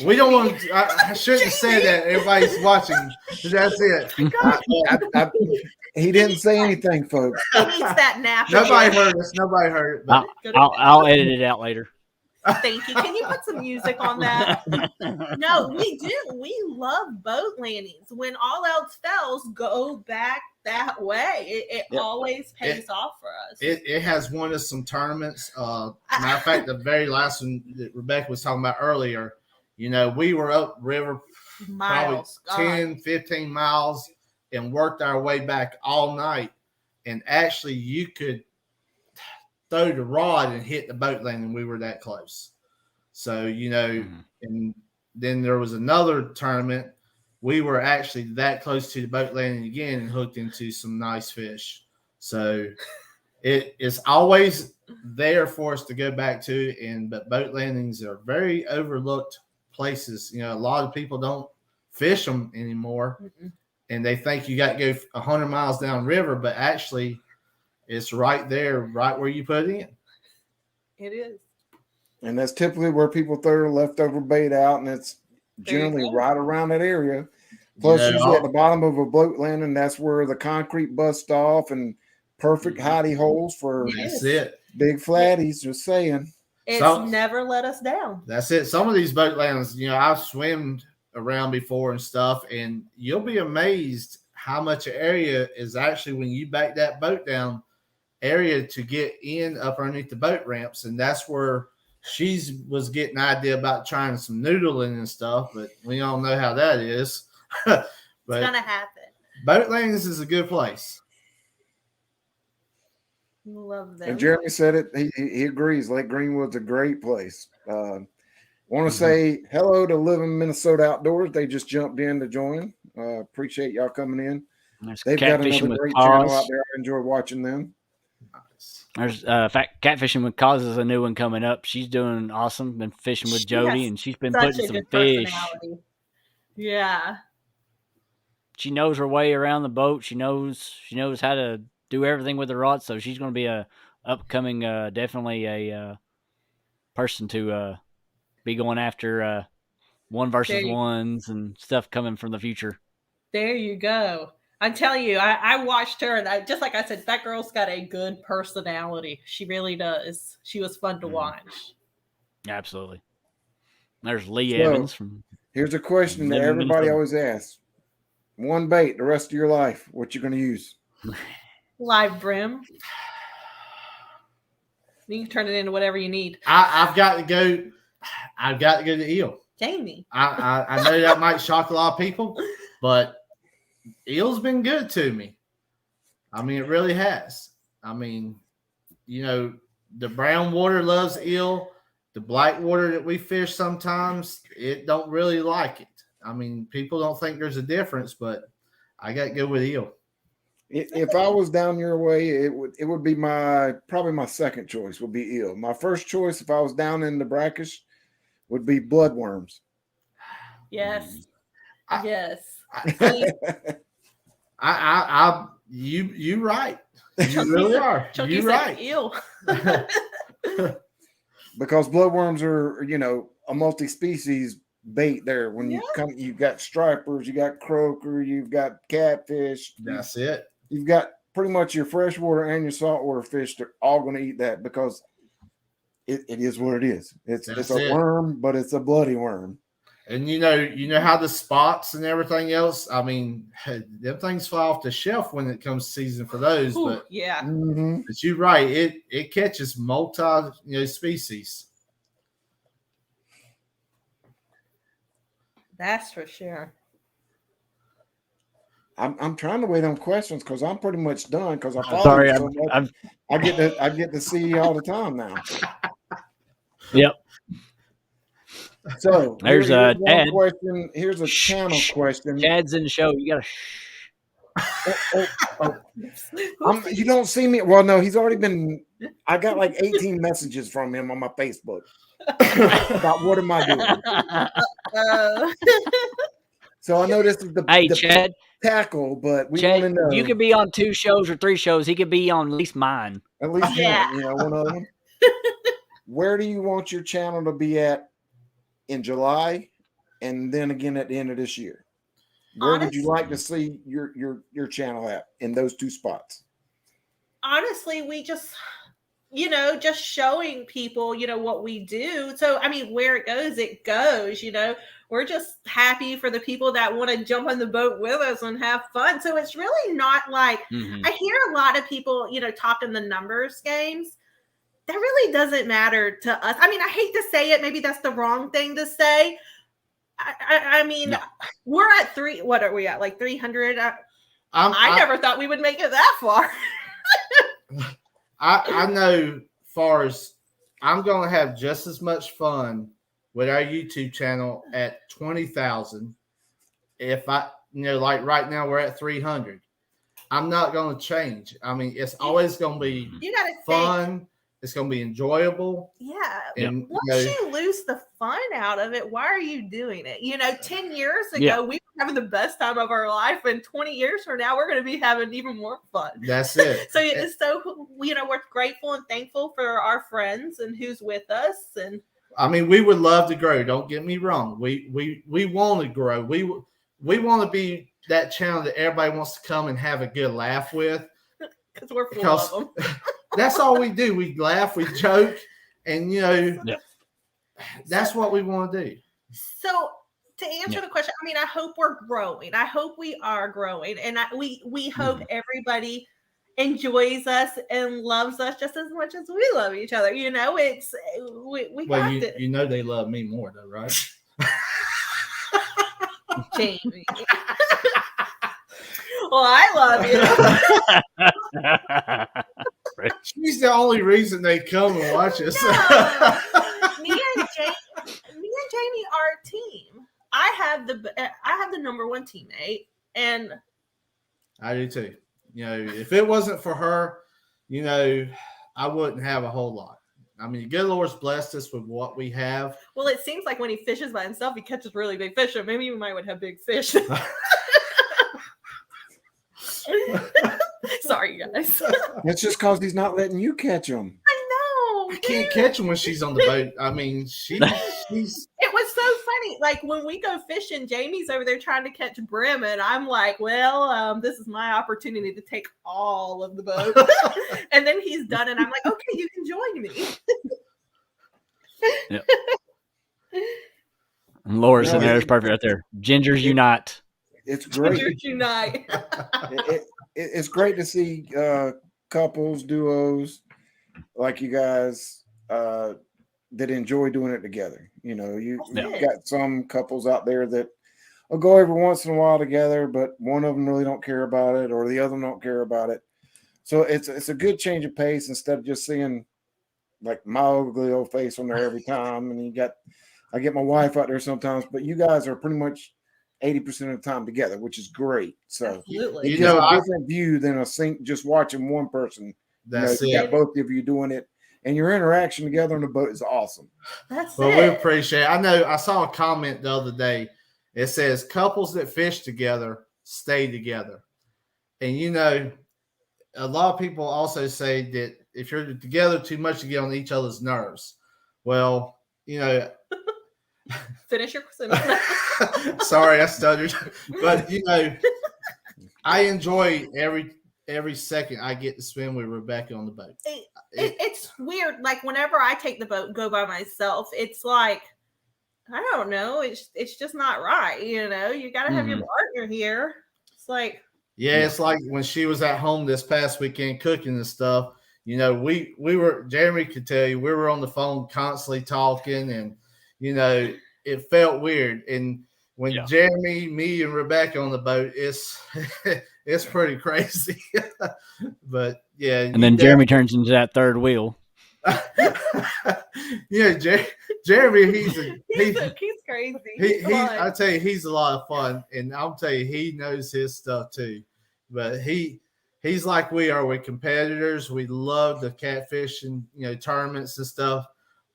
We don't want to. I shouldn't have said that. Everybody's watching. That's it. He didn't say anything, folks. He needs that nap. Nobody heard us. Nobody heard it. But I'll edit it out later. Thank you. Can you put some music on that? No, we do. We love boat landings. When all else fails, go back that way. It always pays off for us. It has won us some tournaments. Matter of fact, the very last one that Rebecca was talking about earlier, we were up river Miles. probably 10, 15 miles and worked our way back all night. And actually, you could throw the rod and hit the boat landing. We were that close. So, and then there was another tournament. We were actually that close to the boat landing again and hooked into some nice fish. So it's always there for us to go back to. But boat landings are very overlooked places. A lot of people don't fish them anymore. Mm-mm. And they think you got to go 100 miles down river, but actually it's right there, right where you put it in. It is. And that's typically where people throw their leftover bait out, and it's generally right around that area. Plus, usually at the bottom of a boat landing, that's where the concrete busts off and perfect hidey holes for big flatties. Just saying. It's never let us down. That's it. Some of these boat landings, I've swimmed around before and stuff, and you'll be amazed how much area is actually when you back that boat down area to get in up underneath the boat ramps. And that's where she was getting an idea about trying some noodling and stuff, but we all know how that is. But it's gonna happen. Boat landings is a good place. Love them. And Jeremy said it. He agrees. Lake Greenwood's a great place. Want to say hello to Living Minnesota Outdoors. They just jumped in to join. Appreciate y'all coming in. They've got another great channel out there. I enjoy watching them. There's Catfishing with Cause is a new one coming up. She's doing awesome. Been fishing with Jody, and she's been putting some fish. Yeah. She knows her way around the boat. She knows how to do everything with the rod. So she's going to be a upcoming, definitely a person to be going after 1v1s and stuff coming from the future. There you go. I'm telling you, I watched her, and just like I said, that girl's got a good personality. She really does. She was fun to watch. Absolutely. There's Lee Evans from. Here's a question that everybody always asks: one bait the rest of your life. What you going to use? Live brim. You can turn it into whatever you need. I've got to go to eel. Jamie. I know that might shock a lot of people, but eel's been good to me. I mean, it really has. I mean, the brown water loves eel. The black water that we fish sometimes, it don't really like it. I mean, people don't think there's a difference, but I got to go with eel. If I was down your way, it would be probably my second choice would be eel. My first choice, if I was down in the brackish, would be bloodworms. Yes. Yes. You right. You really are. Chucky You right. Eel. Because bloodworms are, a multi-species bait there. When you come, you've got stripers, you got croaker, you've got catfish. That's it. You've got pretty much your freshwater and your saltwater fish. They're all going to eat that because it is what it is. It's a worm, but it's a bloody worm. And you know how the spots and everything else. I mean, them things fly off the shelf when it comes season for those. Ooh, but yeah, but you're right. It catches multi species. That's for sure. I'm trying to wait on questions because I'm pretty much done because I follow you so much. I get to see you all the time now. Yep. So there's a question. Here's a channel question. Chad's in the show. You gotta. You don't see me. Well, no, he's already been. I got like 18 messages from him on my Facebook about what am I doing. So I know this is the Hey, Chad, tackle, but we Chad, want to know. you could be on 2 shows or 3 shows. He could be on at least mine. At least Yeah. one, one of them. Where do you want your channel to be at in July, and then again at the end of this year? Where would you like to see your channel at in those 2 spots? Honestly, we just, just showing people, what we do. So, I mean, where it goes, we're just happy for the people that want to jump on the boat with us and have fun. So it's really not like, I hear a lot of people, talking the numbers games. That really doesn't matter to us. I mean, I hate to say it. Maybe that's the wrong thing to say. I mean, we're at 3. What are we at? Like 300? I never thought we would make it that far. I know far as I'm going to have just as much fun with our YouTube channel at 20,000. If like right now we're at 300. I'm not going to change. I mean, it's always going to be fun. It's going to be enjoyable. Yeah. And, once you lose the fun out of it, why are you doing it? 10 years ago, we were having the best time of our life. And 20 years from now, we're going to be having even more fun. That's it. So we're grateful and thankful for our friends and who's with us. And I mean, we would love to grow. Don't get me wrong. We want to grow. We want to be that channel that everybody wants to come and have a good laugh with. Because we're full of them. That's all we do. We laugh, we joke, and that's what we want to do. So to answer the question, I mean, I hope we're growing. I hope we are growing, and we hope everybody enjoys us and loves us just as much as we love each other. It's we well, got it. They love me more though, right? Jamie. Well, I love you. She's the only reason they come and watch us. No. Me and Jamie are a team. I have the number 1 teammate, and I do too. If it wasn't for her, I wouldn't have a whole lot. I mean, good Lord's blessed us with what we have. Well, it seems like when he fishes by himself, he catches really big fish. So maybe we might have big fish. Sorry, guys. It's just because he's not letting you catch them. I know. I can't catch them when she's on the boat. I mean, she's. It was so funny. Like when we go fishing, Jamie's over there trying to catch brim, and I'm like, "Well, this is my opportunity to take all of the boat." And then he's done, and I'm like, "Okay, you can join me." Yep. And Laura's in there is perfect right there. Gingers unite. It's great. Gingers unite. It's great to see couples, duos like you guys that enjoy doing it together. You've got some couples out there that will go every once in a while together, but one of them really don't care about it, or the other don't care about it. So it's a good change of pace instead of just seeing like my ugly old face on there every time. And I get my wife out there sometimes, but you guys are pretty much 80% of the time together, which is great. So Absolutely. it's a different view than just watching one person. That's you got both of you doing it, and your interaction together on the boat is awesome. We appreciate it. I know I saw a comment the other day. It says couples that fish together stay together. And a lot of people also say that if you're together too much, you get on each other's nerves. Well, finish your sentence. Sorry, I stuttered. But I enjoy every second I get to spend with Rebecca on the boat. It's weird. Like whenever I take the boat and go by myself, it's like I don't know. It's just not right. You got to have your partner here. It's like it's like when she was at home this past weekend cooking and stuff. We were, Jeremy could tell you, we were on the phone constantly talking, and it felt weird. And when Jeremy, me, and Rebecca on the boat, it's pretty crazy. But and then Jeremy turns into that third wheel. Jeremy, he's crazy. I tell you, he's a lot of fun, and I'll tell you, he knows his stuff too. but he's like we are. We're competitors. We love the catfishing, tournaments and stuff.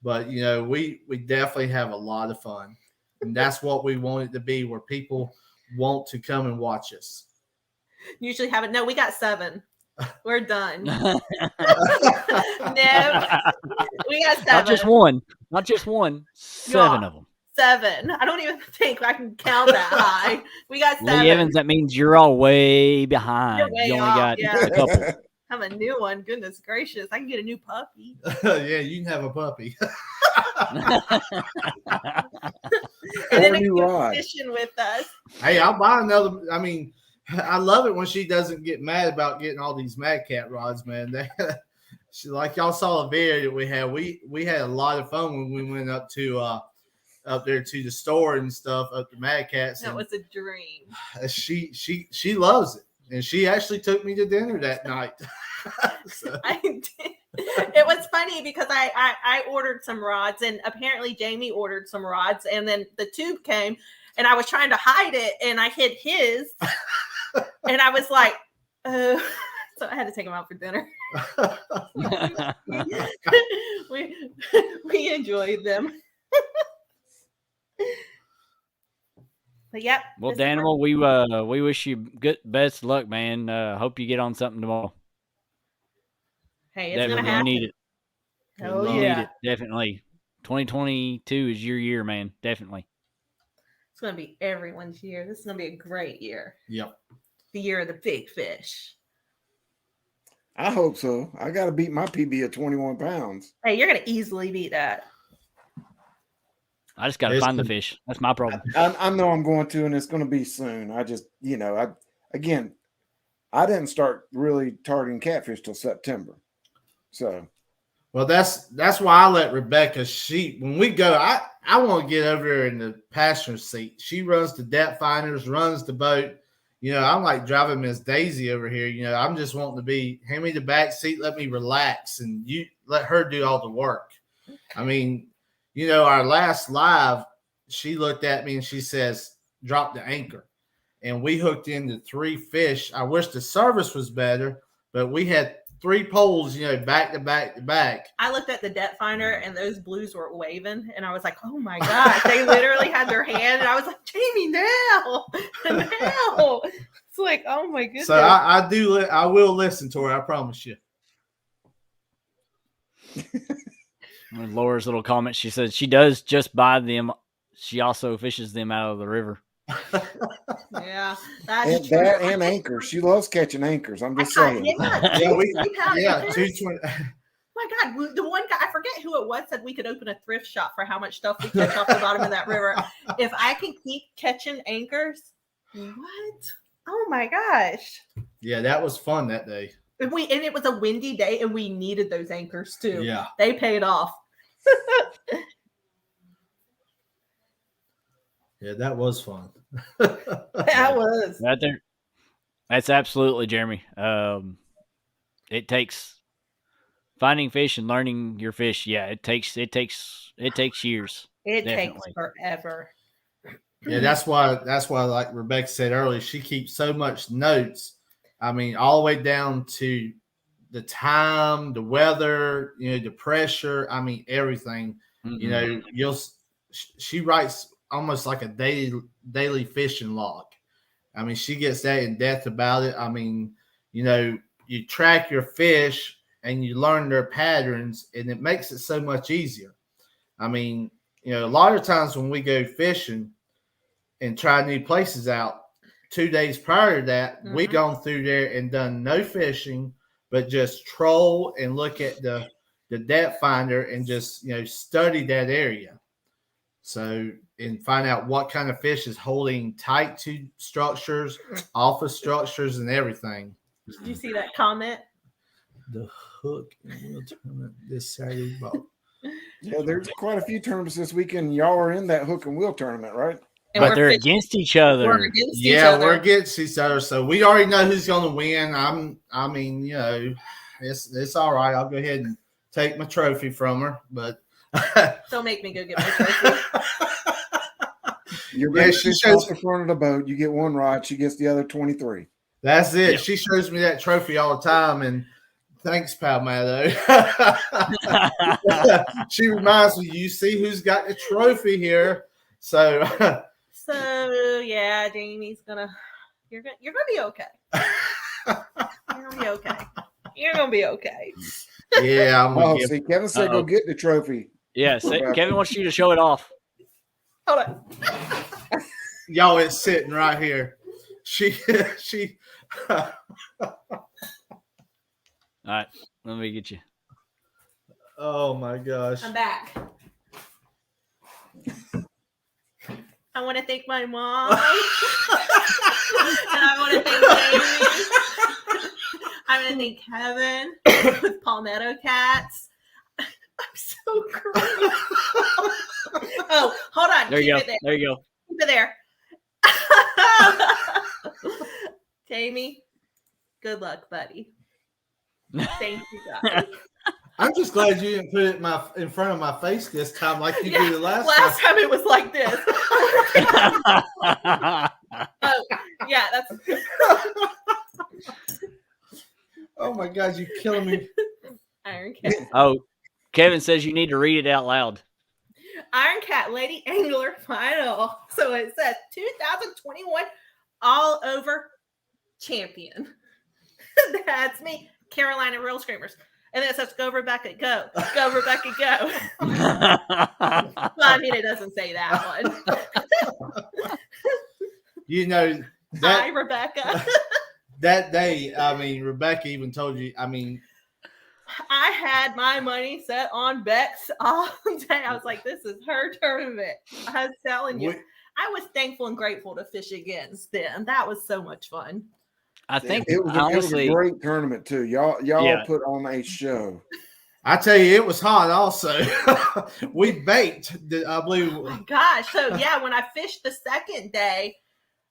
But we definitely have a lot of fun, and that's what we want it to be, where people want to come and watch us. Usually have it. No, we got 7. We're done. No, we got 7. Not just one. Not just one. 7 of them. 7. I don't even think I can count that high. We got 7. Lee Evans, that means you're all way behind. You're way You only off, got yeah. a couple. I'm a new one. Goodness gracious. I can get a new puppy. Yeah, you can have a puppy. And then Or a it new can go rod. fishing with us. Hey, I'll buy another. I mean, I love it when she doesn't get mad about getting all these Mad Cat rods, man. She, like y'all saw a video that we had. We had a lot of fun when we went up there to the store and stuff up to Mad Cat's. That was a dream. She loves it, and she actually took me to dinner that night. So, I did. It was funny because I ordered some rods, and apparently Jamie ordered some rods, and then the tube came, and I was trying to hide it, and I hid his, and I was like, so I had to take him out for dinner. we enjoyed them. But yep. Well, this is Danimal, we wish you good best luck, man. Hope you get on something tomorrow. Hey, it's gonna Definitely, we happen. need it. Oh We yeah, need it. Definitely. 2022 is your year, man. Definitely. it's gonna be everyone's year. This is gonna be a great year. yep. The year of the big fish. I hope so. I got to beat my PB of 21 pounds. Hey, you're gonna easily beat that. I just got to It's find the the- fish. That's my problem. I know I'm going to, and it's going to be soon. I just, I didn't start really targeting catfish till September. So, Well, that's why I let Rebecca. When we go, I want to get over there in the passenger seat. She runs the depth finders, runs the boat. I'm like driving Miss Daisy over here. I'm just wanting to hand me the back seat, let me relax, and you let her do all the work. I mean, our last live, she looked at me and she says, "Drop the anchor," and we hooked into 3 fish. I wish the service was better, but we had 3 poles, back to back to back. I looked at the depth finder and those blues were waving, and I was like, "Oh my gosh!" They literally had their hand, and I was like, "Jamie, now!" It's like, "Oh my goodness!" So I will listen to her. I promise you. Laura's little comment. She said she does just buy them. She also fishes them out of the river. Yeah, and that's that true. and anchors. She loves catching anchors. I'm just I- saying. yeah, Yeah, 2 pounds. Yeah, Yes. 220. My God, the one guy, I forget who it was, said we could open a thrift shop for how much stuff we catch off the bottom of that river. If I can keep catching anchors, what? Oh my gosh. Yeah, that was fun that day. And it was a windy day, and we needed those anchors too. Yeah. They paid off. Yeah, that was fun. That was. Right there. That's absolutely, Jeremy. It takes finding fish and learning your fish. Yeah, it takes years. It takes Definitely. forever. Yeah, that's why, like Rebecca said earlier, she keeps so much notes. I mean, all the way down to the time, the weather, the pressure. I mean, everything. Mhm. She writes almost like a daily fishing log. I mean, she gets that in depth about it. I mean, you track your fish and you learn their patterns, and it makes it so much easier. I mean, a lot of times when we go fishing and try new places out, 2 days prior to that, we've gone through there and done no fishing, but just troll and look at the depth finder and just, study that area. So, and find out what kind of fish is holding tight to structures, off of structures, and everything. Did you see that comment? The hook and wheel tournament this Saturday. Yeah, there's quite a few tournaments this weekend. Y'all are in that hook and wheel tournament, right? And But we're they're fishing- against each other. We're against each Yeah, other. we're against each other, so we already know who's going to win. It's all right. I'll go ahead and take my trophy from her, but Don't make me go get my trophy. You're Yeah, going to she fish shows- off the front of the boat. You get 1 rod. She gets the other 23. That's it. Yeah. She shows me that trophy all the time, and thanks, Palmetto. She reminds me, you see who's got the trophy here. So, So yeah, Jamie's gonna. You're gonna be okay. You're gonna be okay. You're gonna be okay. yeah, I'm Oh, gonna give. see, Kevin said Uh-oh. go get the trophy. Yeah, Kevin wants you to show it off. Hold on. Y'all, it's sitting right here. She. All right, let me get you. Oh my gosh. I'm back. I want to thank my mom. And I want to thank Jamie. I want to thank Kevin with Palmetto Cats. I'm so great. Oh, hold on. There you Keep go. it there. There you go. Keep it there. Jamie, good luck, buddy. Thank you, guys. I'm just glad you didn't put it in front of my face this time like you did the last time. Last time it was like this. Oh, yeah, that's Oh my God, you're killing me. Iron Cat. Oh, Kevin says you need to read it out loud. Iron Cat Lady Angler Final. So it says 2021 All Over Champion. That's me, Carolina Real Screamers. And then it says, go Rebecca, go. Go Rebecca, go. Well, I mean, it doesn't say that one. You know, Hi, Rebecca. that day, I mean, Rebecca even told you, I mean, I had my money set on Bex all day. I was like, this is her tournament. I was telling you. I was thankful and grateful to fish against them. That was so much fun. I think It was honestly, a great tournament too. Y'all Yeah. put on a show. I tell you, it was hot also. We baked, I believe. Oh my gosh. So yeah, when I fished the second day,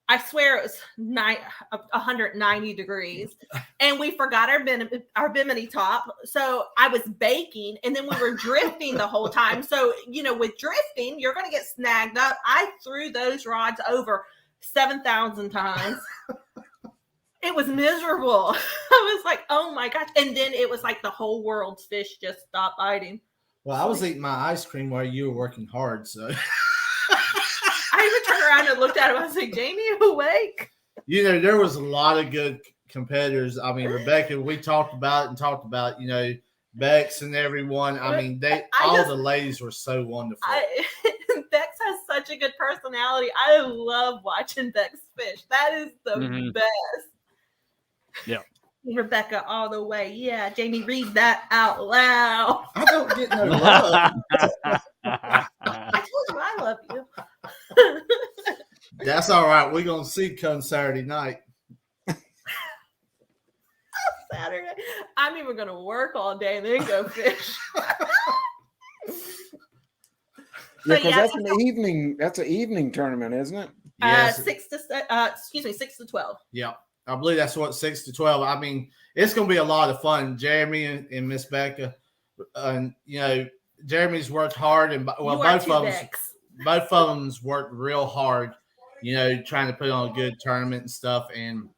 I swear it was 190 degrees, and we forgot our bimini top. So I was baking, and then we were drifting the whole time. So with drifting, you're going to get snagged up. I threw those rods over 7,000 times. It was miserable. I was like, oh my gosh. And then it was like the whole world's fish just stopped biting. Well, I was eating my ice cream while you were working hard, so. I even turned around and looked at him. I was like, Jamie, you awake? There was a lot of good competitors. I mean, Rebecca, we talked about Bex and everyone. I mean, the ladies were so wonderful. Bex has such a good personality. I love watching Bex fish. That is the best. Yeah. Rebecca all the way. Yeah, Jamie, read that out loud. I don't get no love. I told you I love you. That's all right. We're going to see come Saturday night. Saturday. I'm even going to work all day and then go fish. Yeah, because that's an evening. That's an evening tournament, isn't it? Yes. 6 to 12. Yeah. I believe that's 6 to 12. I mean, it's going to be a lot of fun. Jeremy and Miss Becca, Jeremy's worked hard, and both of them's worked real hard, trying to put on a good tournament and stuff. And,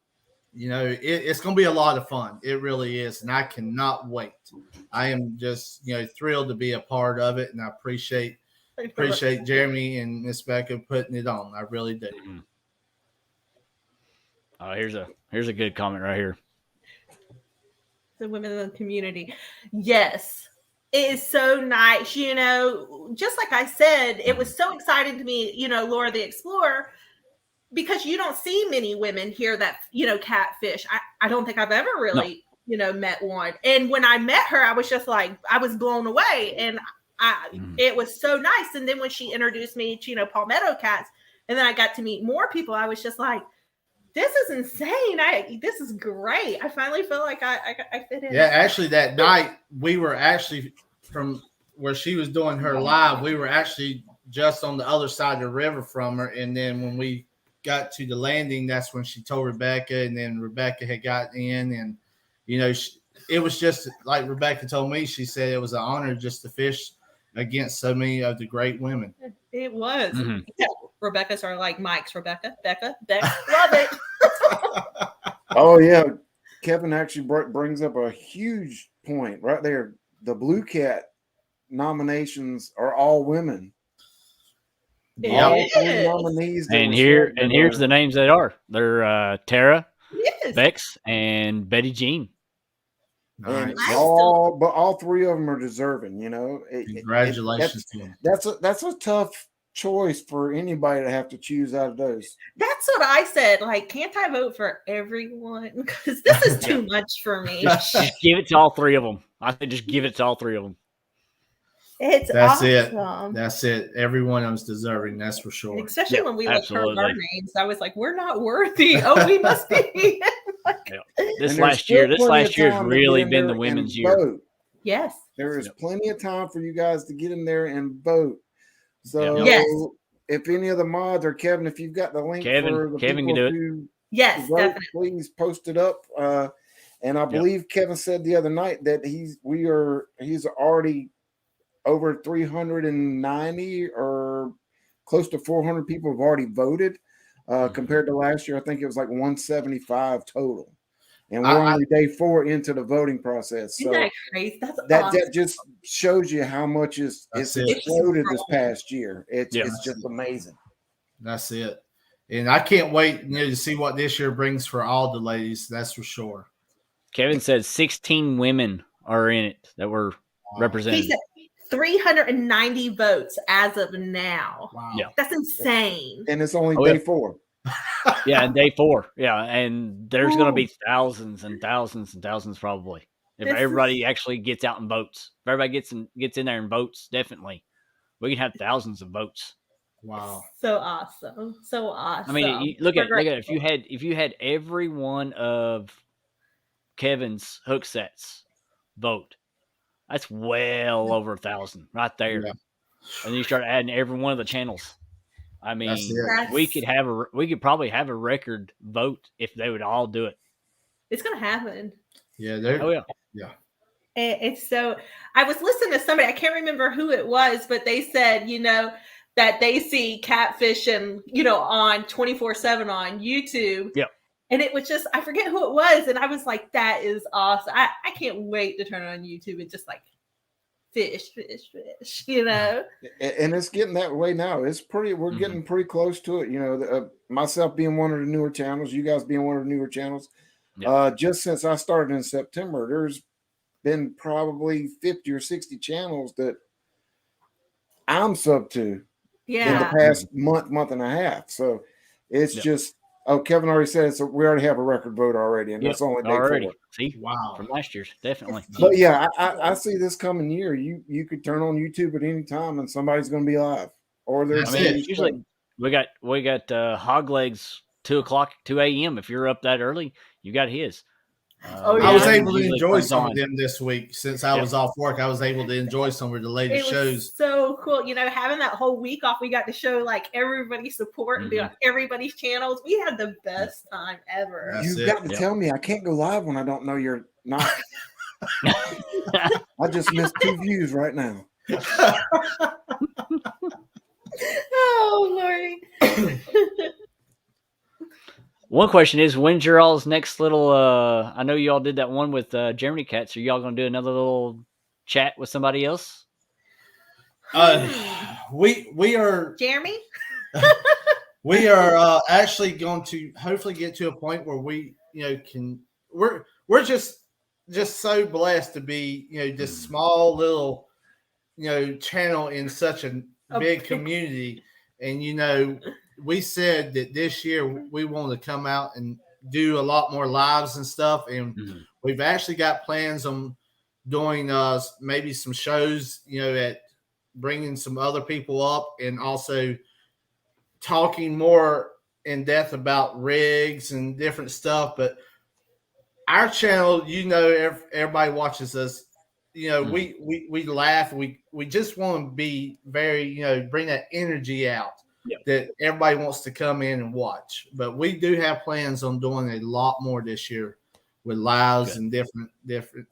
it's going to be a lot of fun. It really is. And I cannot wait. I am just, thrilled to be a part of it. And I appreciate Jeremy and Miss Becca putting it on. I really do. Oh, here's a good comment right here. The women in the community. Yes. It is so nice. Just like I said, it was so exciting to me, Laura the Explorer, because you don't see many women here that, catfish. I don't think I've ever really, met one. And when I met her, I was just like, I was blown away. And it was so nice. And then when she introduced me to, Palmetto Cats, and then I got to meet more people, I was just like, this is insane. This is great. I finally feel like I fit in. Yeah, actually that night we were actually from where she was doing her live, we were actually just on the other side of the river from her. And then when we got to the landing, that's when she told Rebecca, and then Rebecca had gotten in, and it was just like Rebecca told me. She said it was an honor just to fish against so many of the great women. It was. Yeah. Rebecca's are like Mike's. Rebecca, Becca, Bex. Love it. Oh yeah, Kevin actually brings up a huge point right there. The Blue Cat nominations are all women. Yep. All three Yes. nominees. That And were here's selected the names that are. They're Tara, Yes. Bex, and Betty Jean. and Nice. all three of them are deserving. You know, Congratulations to them. that's a tough choice for anybody to have to choose out of those. That's what I said. Like, can't I vote for everyone? Because this is too much for me. Just give it to all three of them. I think just give it to all three of them. It's That's it. awesome. That's it. Every one of them's deserving. That's for sure. Especially Yeah, when we looked for our absolutely. names, I was like, "We're not worthy." Oh, we must be. This And last there's year, still plenty of year's time to really get in been the there women's and year. vote. Yes. There is Yep. plenty of time for you guys to get in there and vote. So Yes. if any of the mods or Kevin, if you've got the link Kevin for the can people do it. to Yes, vote, definitely. please post it up. And I believe Kevin said the other night that he's already over 390 or close to 400 people have already voted. Compared to last year, I think it was like 175 total. And we're only day 4 into the voting process. Isn't So that crazy? That's that awesome. just shows you how much it's That's it. exploded this past year. It's Yeah. just amazing. That's it. And I can't wait, to see what this year brings for all the ladies. That's for sure. Kevin said 16 women are in it that were He represented. said 390 votes as of now. Wow. Yeah. That's insane. And it's only Oh, day yeah. 4. Yeah, and day 4. Yeah, and there's going to be thousands and thousands and thousands probably. If This everybody actually gets out and votes. If everybody gets in there and votes, definitely. We can have thousands of votes. Wow. So awesome. So awesome. I mean, look We're at it. grateful. If you had every one of Kevin's hook sets vote, that's well over 1,000 right there. Yeah. And you start adding every one of the channels. I mean, it. we could probably have a record vote if they would all do it. It's gonna happen. Yeah. Oh yeah. It's so. I was listening to somebody. I can't remember who it was, but they said, that they see catfishing, on 24/7 on YouTube. Yep. And it was just, I forget who it was, and I was like, that is awesome. I can't wait to turn on YouTube and just like fish. And it's getting that way now. We're getting pretty close to it. Myself being one of the newer channels, you guys being one of the newer channels. Yep. Just since I started in September, there's been probably 50 or 60 channels that I'm sub to in the Yeah. past month and a half. So it's just, Kevin already said it, so we already have a record vote already, and that's only day already. 4. See, Wow. from last year's, definitely. But yeah, I see this coming year. You could turn on YouTube at any time, and somebody's going to be live, or there's That's I mean, it. it's usually we got hog legs 2 a.m. If you're up that early, you got his. Oh, I was yeah. able to Usually enjoy comes some on. of them this week since I Yeah. was off work. I was able to enjoy some of the It latest was shows. so cool, having that whole week off. We got to show like everybody's support and be on everybody's channels. We had the best time ever. That's You've it. got to Yep. tell me I can't go live when I don't know you're not. I just missed 2 views right now. Oh Lordy. One question is, when's your all's next little? I know you all did that one with Germany Cats. Are y'all going to do another little chat with somebody else? We are Jeremy? we are actually going to hopefully get to a point where we we're just so blessed to be this small little channel in such a big community. And we said that this year we want to come out and do a lot more lives and stuff, and we've actually got plans on doing maybe some shows at bringing some other people up, and also talking more in depth about rigs and different stuff. But our channel, everybody watches us. We laugh. We just want to be very, bring that energy out that everybody wants to come in and watch. But we do have plans on doing a lot more this year with lives and different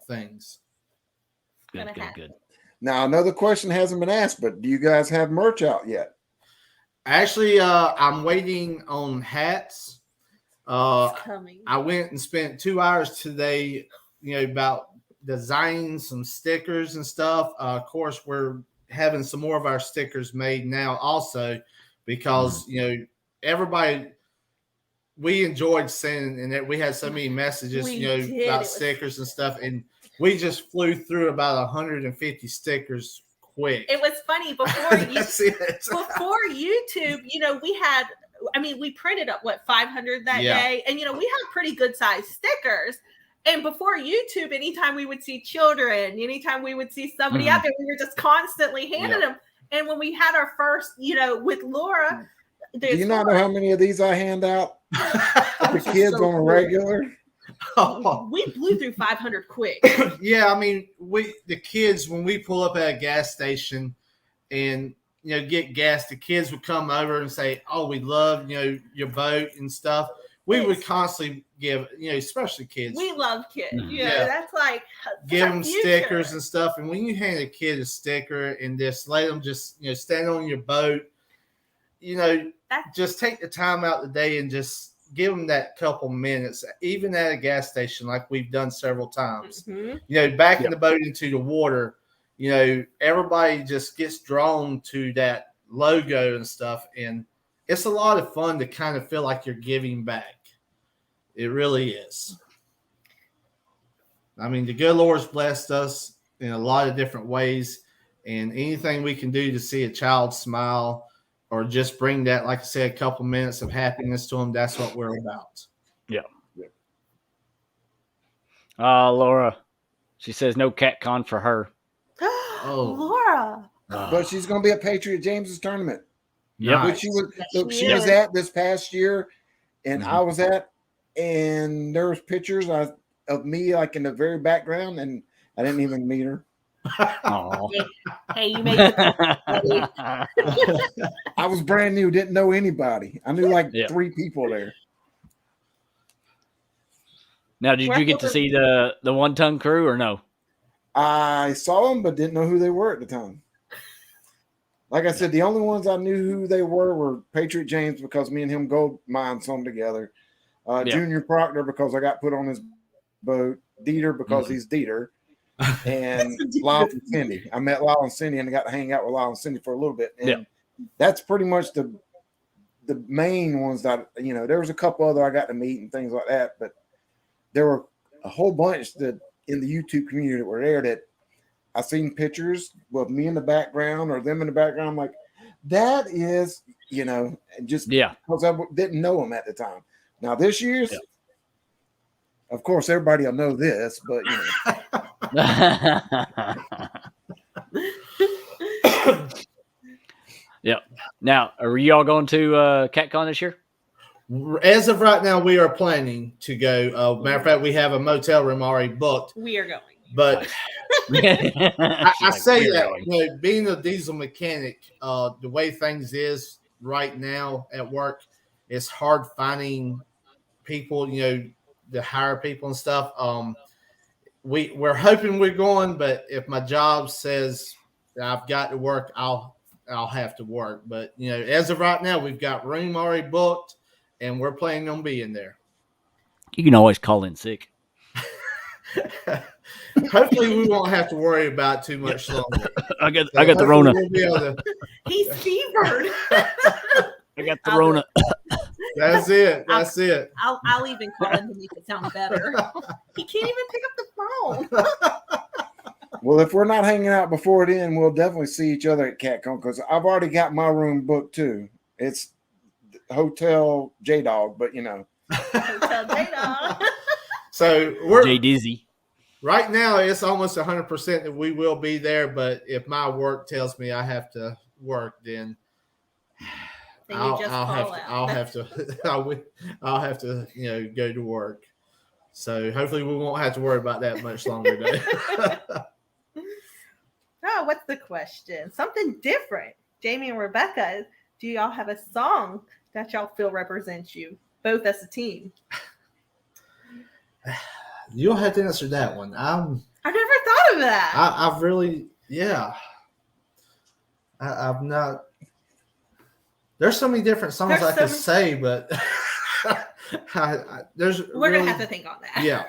things. Good. Now, another question hasn't been asked, but do you guys have merch out yet? Actually, I'm waiting on hats. It's coming. I went and spent 2 hours today, about designing some stickers and stuff. Of course, we're having some more of our stickers made now also because, everybody, we enjoyed sending and that we had so many messages, about stickers and stuff. And we just flew through about 150 stickers quick. It was funny before YouTube, we printed up 500 that day, and we had pretty good sized stickers. And before YouTube, anytime we would see children, anytime we would see somebody out there, we were just constantly handing them. And when we had our first, with Laura, do you not know how many of these I hand out to kids on a regular? We blew through 500 quick. Yeah, the kids, when we pull up at a gas station and get gas, the kids would come over and say, "Oh, we love your boat and stuff." We would constantly give, especially kids. We love kids. That's like give them stickers and stuff. And when you hand a kid a sticker and just let them just stand on your boat, just take the time out the day and just give them that couple minutes, even at a gas station, like we've done several times. Backing the boat into the water, everybody just gets drawn to that logo and stuff. And it's a lot of fun to kind of feel like you're giving back. It really is. The good Lord's blessed us in a lot of different ways. And anything we can do to see a child smile or just bring that, like I said, a couple minutes of happiness to them, that's what we're about. Yeah. Laura, she says no CatCon for her. Laura. But she's going to be at Patriot James's tournament. Yeah. Which she was at this past year, and I was at, and there was pictures of me like in the very background, and I didn't even meet her. Hey, you made it. I was brand new, didn't know anybody. I knew like 3 people there. Now, did you get to see the 1 Ton crew or no? I saw them, but didn't know who they were at the time. Like I said, the only ones I knew who they were Patriot James, because me and him gold mined some together. Junior Proctor, because I got put on his boat. Dieter, because he's Dieter. And Lyle and Cindy. I met Lyle and Cindy, and I got to hang out with Lyle and Cindy for a little bit. And that's pretty much the main ones that, there was a couple other I got to meet and things like that. But there were a whole bunch that in the YouTube community that were there that I seen pictures with me in the background or them in the background. I'm like, that is, and just because I didn't know them at the time. Now this year's, of course, everybody will know this, but Now, are y'all going to CatCon this year? As of right now, we are planning to go. Matter of fact, we have a motel room already booked. We are going. But I say that being a diesel mechanic, the way things is right now at work, it's hard finding people, to hire people and stuff. We're hoping we're going, but if my job says I've got to work, I'll have to work. But as of right now, we've got room already booked, and we're planning on being there. You can always call in sick. Hopefully, we won't have to worry about too much longer. I got the Rona. He's fevered. I got the Rona. That's it. I'll even call him to make it sound better. He can't even pick up the phone. Well, if we're not hanging out before then, we'll definitely see each other at CatCon, because I've already got my room booked too. It's Hotel J Dog, but Hotel J Dog. So we're J Dizzy. Right now, it's almost 100% that we will be there. But if my work tells me I have to work, then I'll have to go to work. So hopefully we won't have to worry about that much longer. Oh, what's the question? Something different. Jamie and Rebecca, do y'all have a song that y'all feel represents you, both as a team? You'll have to answer that one. I never thought of that. I've really, I've not. There's so many different songs I could say, but There's We're really, gonna have to think on that. yeah,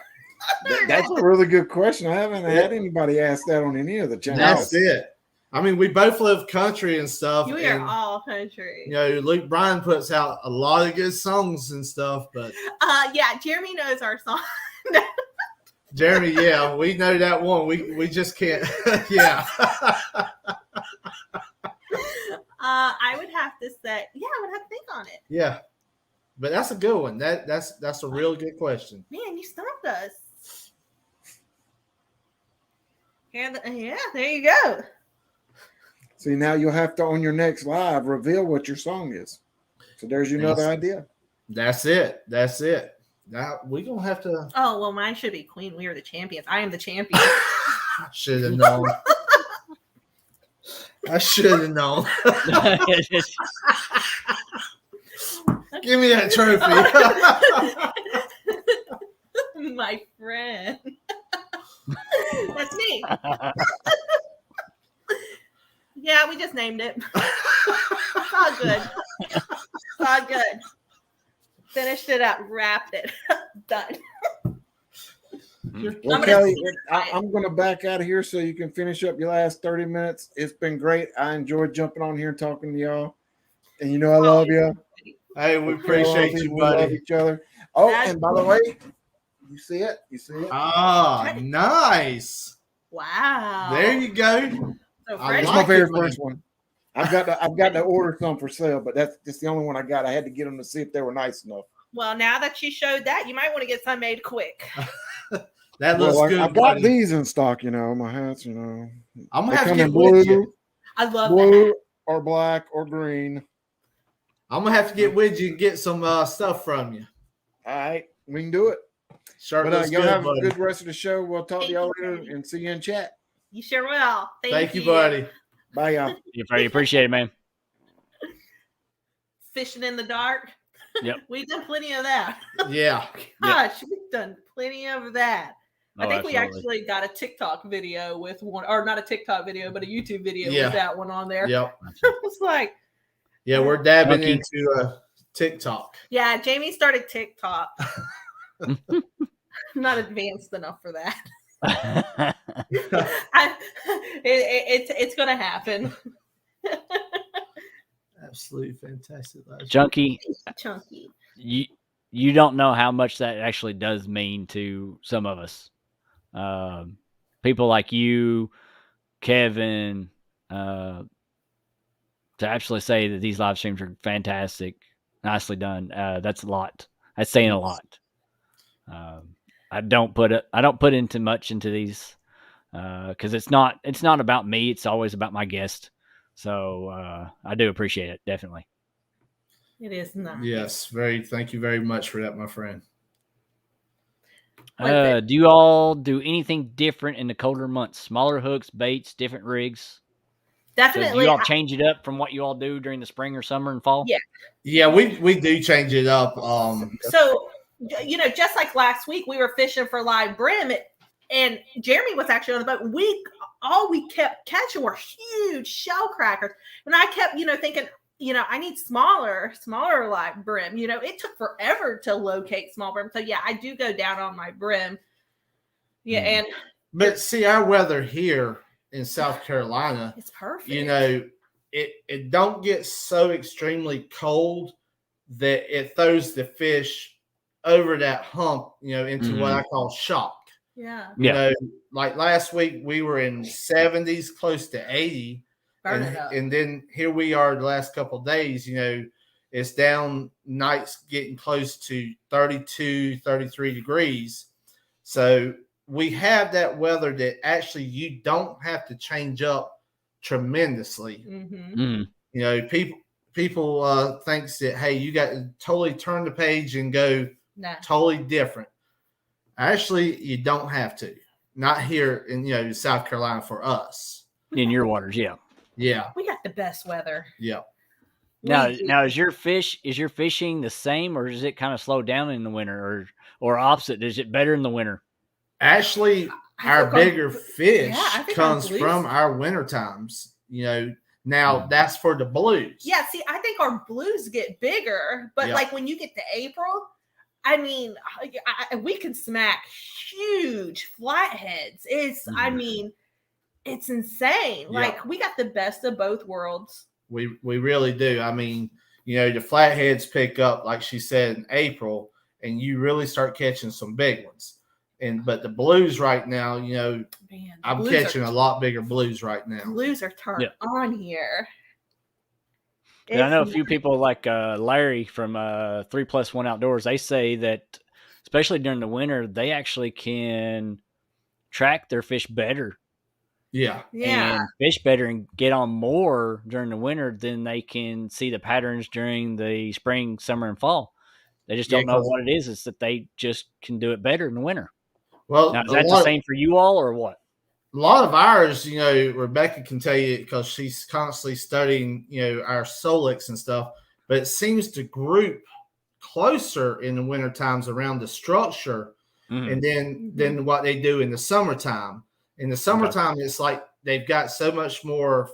That's a really good question. I haven't had anybody ask that on any of the channels. that's it. I mean, we both live country and stuff. We are and, all country. you know, Luke Bryan puts out a lot of good songs and stuff, but Yeah, Jeremy knows our song. Jeremy, yeah, we know that one. We just can't. Yeah. I would have to say, yeah, I would have to think on it. Yeah. But that's a good one. That's a real good question. Man, you stumped us. Yeah, there you go. See, now you'll have to, on your next live, reveal what your song is. So there's your another idea. That's it. That's it. Now we're gonna have to. Oh well, mine should be Queen. We are the champions. I am the champion. I should have known. I should have known. Give me that trophy. My friend. That's me. Yeah, we just named it. It's all good. It's all good. Finished it up, wrapped it, done. Well, Kelly, I'm going to back out of here so you can finish up your last 30 minutes. It's been great. I enjoyed jumping on here and talking to y'all. And you know I love you. Hey, we appreciate you, We love buddy. each other. Oh, and by the way, you see it? You see it? Ah, nice. Wow. There you go. So I Freddie, It's like my very it, man. first one. I've got to order some for sale, but that's just the only one I got. I had to get them to see if they were nice enough. well, now that you showed that, you might want to get some made quick. That looks Well, good. I've got buddy. these in stock, my hats, I'm They gonna have to come get in with blue, you. I love blue or black or green. I'm gonna have to get with you and get some stuff from you. All right, we can do it. Shirt But looks y'all good, have buddy. a good rest of the show. We'll talk to Thank y'all you, later Freddie. and see you in chat. that. You sure will. Thank you, buddy. Bye, y'all. Yeah, Freddie, appreciate it, man. Fishing in the dark. Yep. We've done plenty of that. Yeah. Gosh, we've done plenty of that. I Oh, think we absolutely. actually got a TikTok video with one, or not a TikTok video, but a YouTube video Yeah. with that one on there. Yep. It's like, Yeah, we're dabbing Monkey. into TikTok. yeah, Jamie started TikTok. Not advanced enough for that. It's gonna happen. Absolutely fantastic. Junkie, Chunky. you don't know how much that actually does mean to some of us. People like you, Kevin, to actually say that these live streams are fantastic, nicely done. That's a lot. That's saying a lot. I don't put into much into these because it's not about me. It's always about my guest. So I do appreciate it, definitely. It is not. Yes, thank you very much for that, my friend. What is it? Do you all do anything different in the colder months? Smaller hooks, baits, different rigs? So do Definitely. you all change it up from what you all do during the spring or summer and fall? Yeah. Yeah, we do change it up. So, just like last week, we were fishing for live brim, and Jeremy was actually on the boat. All we kept catching were huge shell crackers, and I kept, thinking, I need smaller live brim. It took forever to locate small brim. So yeah, I do go down on my brim. Yeah, and But see, our weather here in South Carolina, it's perfect. it don't get so extremely cold that it throws the fish over that hump, into what I call shock. Yeah. Yeah. Like last week we were in 70s, close to 80. Burn it up. And then here we are the last couple of days, it's down, nights getting close to 32, 33 degrees. So we have that weather that actually you don't have to change up tremendously. Mm-hmm. People thinks that, hey, you got to totally turn the page and go Nah. totally different. Actually, you don't have to. Not here in South Carolina for us. In your waters, yeah. Yeah, We got the best weather. yeah. Now, We do. is your fishing the same, or does it kind of slow down in the winter, or opposite? Is it better in the winter? Actually, I our think our- bigger fish Yeah, I think our comes blues- from our winter times. Now that's for the blues. Yeah, see, I think our blues get bigger, but Yeah. like when you get to April, I mean, we can smack huge flatheads. I mean, it's insane. Yeah. Like, we got the best of both worlds. We really do. I mean, the flatheads pick up, like she said, in April, and you really start catching some big ones. But the blues right now, Man, I'm catching a lot bigger blues right now. Blues are turned on here. Yeah, I know a few people like Larry from 3+1 Outdoors. They say that, especially during the winter, they actually can track their fish better. Yeah. And fish better and get on more during the winter than they can see the patterns during the spring, summer, and fall. They just don't know what it is. It's that they just can do it better in the winter. Well, now, is that the same for you all or what? A lot of ours, Rebecca can tell you because she's constantly studying, our Solix and stuff, but it seems to group closer in the winter times around the structure and then what they do in the summertime. In the summertime, it's like they've got so much more,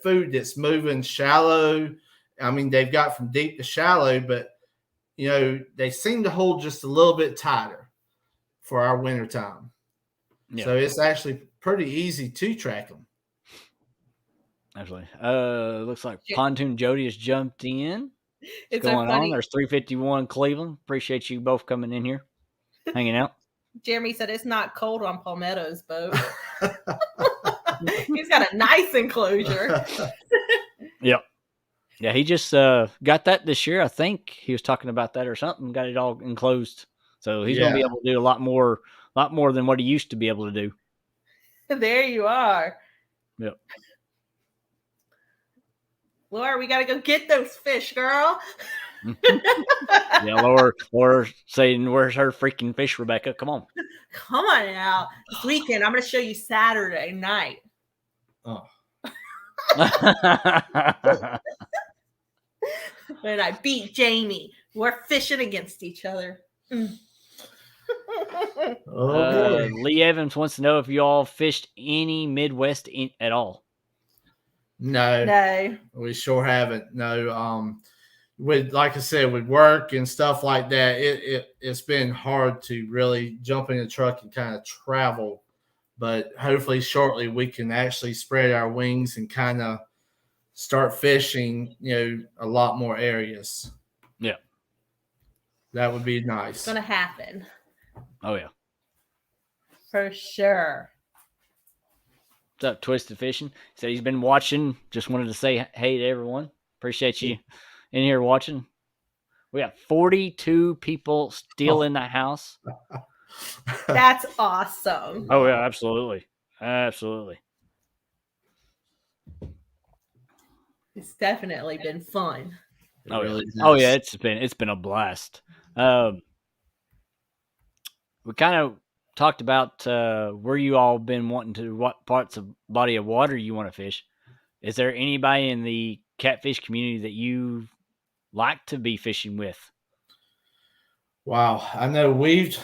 food that's moving shallow. I mean, they've got from deep to shallow, but, they seem to hold just a little bit tighter for our wintertime. Yeah. So it's actually pretty easy to track them. Absolutely. Looks like Pontoon Jody has jumped in. It's going on. There's 351 Cleveland. Appreciate you both coming in here, hanging out. Jeremy said it's not cold on Palmetto's boat. He's got a nice enclosure. Yep. Yeah, he just got that this year. I think he was talking about that or something. Got it all enclosed. So he's going to be able to do a lot more than what he used to be able to do. There you are. Yep. Laura, we got to go get those fish, girl. Yeah, Laura saying, where's her freaking fish, Rebecca? Come on. Come on now. This weekend, I'm going to show you Saturday night. Oh. When I beat Jamie, we're fishing against each other. Lee Evans wants to know if you all fished any Midwest at all. No, we sure haven't. No, like I said, with work and stuff like that, it's been hard to really jump in the truck and kind of travel. But hopefully, shortly we can actually spread our wings and kind of start fishing, a lot more areas. Yeah, that would be nice. It's gonna happen. Oh yeah, for sure. What's up, Twisted Fishing? Said he's been watching. Just wanted to say hey to everyone. Appreciate you in here watching. We got 42 people still in the house. That's awesome. Oh yeah, absolutely. It's definitely been fun. Yeah, it's been a blast. We kind of talked about where you all been wanting to, what parts of body of water you want to fish. Is there anybody in the catfish community that you like to be fishing with? Wow, I know we've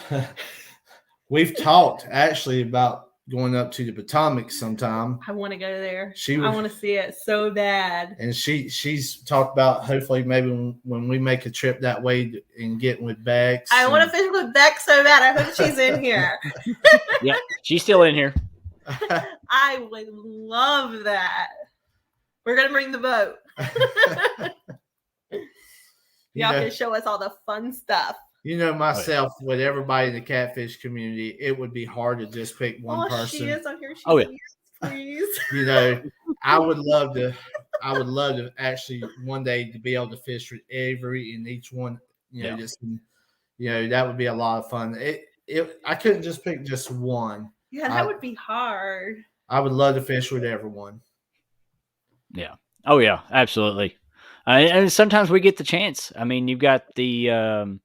talked actually about going up to the Potomac sometime. I want to go there. I want to see it so bad. And she's talked about hopefully maybe when we make a trip that way and getting with Bex. I want to fish with Bex so bad. I hope she's in here. Yeah, she's still in here. I would love that. We're gonna bring the boat. Y'all can show us all the fun stuff. Myself, with everybody in the catfish community, it would be hard to just pick one person. She is on here. Please. I would love to actually one day to be able to fish with every and each one. That would be a lot of fun. I couldn't just pick just one. Yeah, that would be hard. I would love to fish with everyone. Yeah. Oh yeah, absolutely. And sometimes we get the chance. I mean, you've got the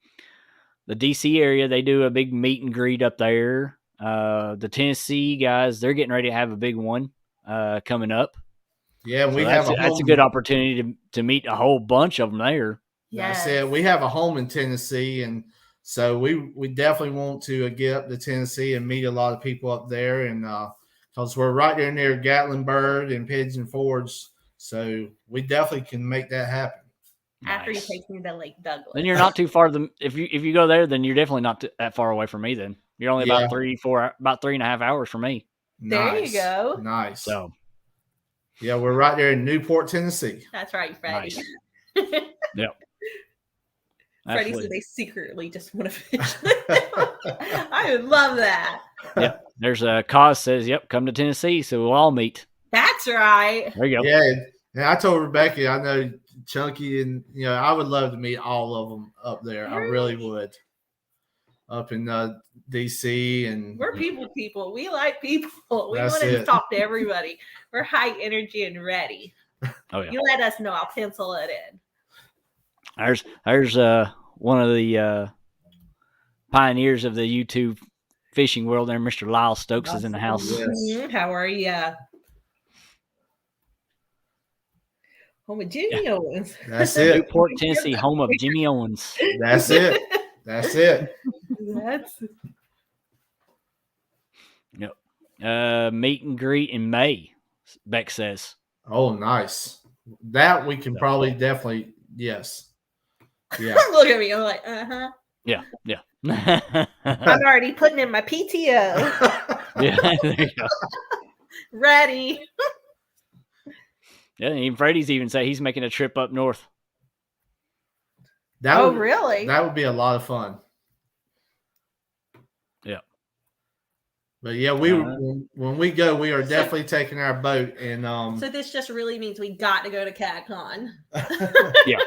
DC area, they do a big meet and greet up there. The Tennessee guys, they're getting ready to have a big one coming up. Yeah, that's a good opportunity to meet a whole bunch of them there. Yeah, I said we have a home in Tennessee, and so we definitely want to get up to Tennessee and meet a lot of people up there, and because we're right there near Gatlinburg and Pigeon Forge, so we definitely can make that happen. after he Nice. takes me to Lake Douglas. Then you're not too far. If you go there, then you're definitely not that far away from me. Then you're only Yeah. about 3.5 hours from me. There you Nice. go. Nice. So Yeah, we're right there in Newport, Tennessee. That's right, Freddie. nice. Yep. Freddie said Absolutely. they secretly just want to fish. I would love that. Yep. There's a cause says, "Yep, come to Tennessee, so we'll all meet." That's right. There you go. Yeah, and I told Rebecca, I know Chunky, and I would love to meet all of them up there. I really would. Up in DC, and We're people. We like people. We That's want to it. talk to everybody. We're high energy and ready. Oh yeah. You let us know. I'll pencil it in. There's one of the pioneers of the YouTube fishing world there, Mr. Lyle Stokes is in the house. Yes. How are you? Home of Jimmy Owens. That's it. Newport, Tennessee, home of Jimmy Owens. That's it. That's it. That's Meet and greet in May, Beck says. Oh, nice. That we can probably definitely, yes. Yeah. look at me. I'm like, uh-huh. Yeah. I'm already putting in my PTO. Yeah, there you go. Ready. Yeah, and Freddie's even say he's making a trip up north. That Oh, would, really? That would be a lot of fun. Yeah. But yeah, when we go, we are definitely taking our boat and So this just really means we got to go to CatCon. Yeah.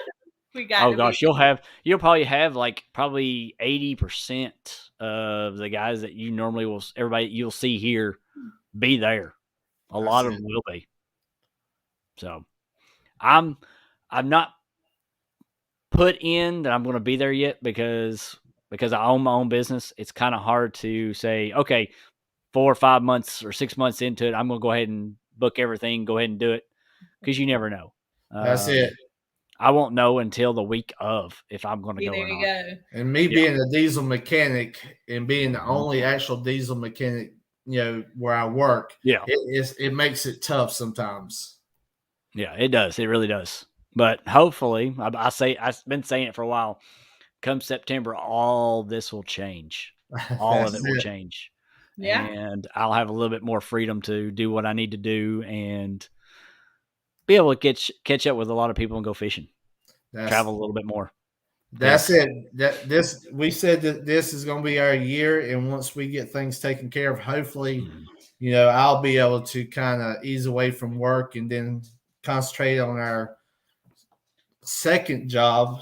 We got. Oh gosh, you'll probably have like probably 80% of the guys that you normally everybody you'll see here be there. A lot of them will be. So I'm not put in that I'm going to be there yet because I own my own business. It's kind of hard to say, okay, 4 or 5 months or 6 months into it, I'm going to go ahead and book everything, go ahead and do it, because you never know. That's it. I won't know until the week of if I'm going to go There or you not. go. And me being a diesel mechanic and being the only actual diesel mechanic, where I work, Yeah, it makes it tough sometimes. yeah, it does. It really does. But hopefully, I've been saying it for a while. Come September, all this will change. All of it will change. Yeah. And I'll have a little bit more freedom to do what I need to do and be able to catch up with a lot of people and go fishing. Travel a little bit more. That's it. We said that this is going to be our year, and once we get things taken care of, hopefully, I'll be able to kind of ease away from work and then concentrate on our second job,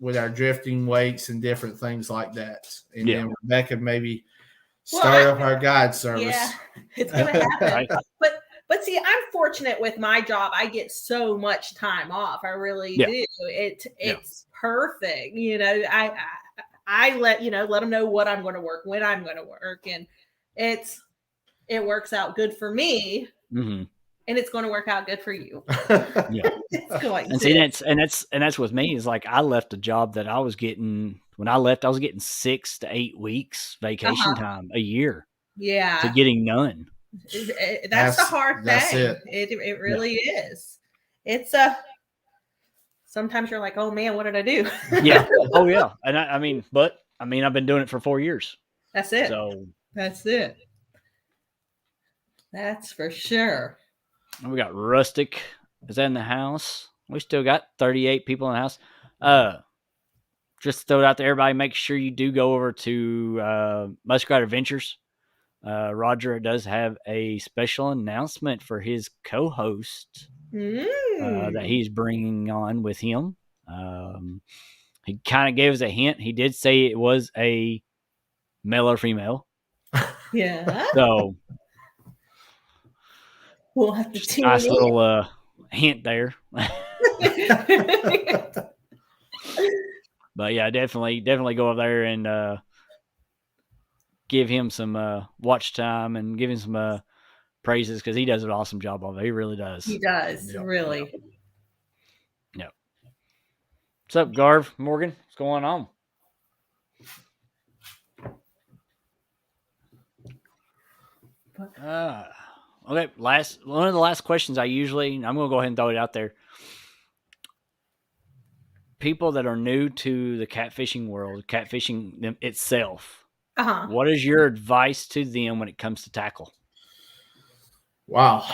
with our drifting weights and different things like that. And then Rebecca maybe start up our guide service. Yeah, it's gonna happen. But see, I'm fortunate with my job. I get so much time off. I really do. It's perfect. I let them know what I'm going to work, when I'm going to work, and it works out good for me. Mm-hmm. And it's going to work out good for you. Yeah. It's going and see, that's with me is like I left a job that I was getting when I left. I was getting 6 to 8 weeks vacation time a year. Yeah, to getting none. That's the hard that's thing. it. It really is. It's sometimes you're like, oh man, what did I do? Yeah. Oh yeah. And I mean, I've been doing it for 4 years. That's it. So that's it. That's for sure. We got Rustic is in the house. We still got 38 people in the house. Just throw it out there, everybody. Make sure you do go over to Muskrat Adventures. Roger does have a special announcement for his co-host that he's bringing on with him. He kind of gave us a hint. He did say it was a male or female. Yeah. So we'll have to tune nice in. little hint there. But yeah, definitely go over there and give him some watch time and give him some praises because he does an awesome job of it. He really does. He does, really. Yep. What's up, Garv? Morgan? What's going on? Okay, one of the last questions I'm going to go ahead and throw it out there. people that are new to the catfishing world, catfishing itself, Uh-huh. what is your advice to them when it comes to tackle? Wow.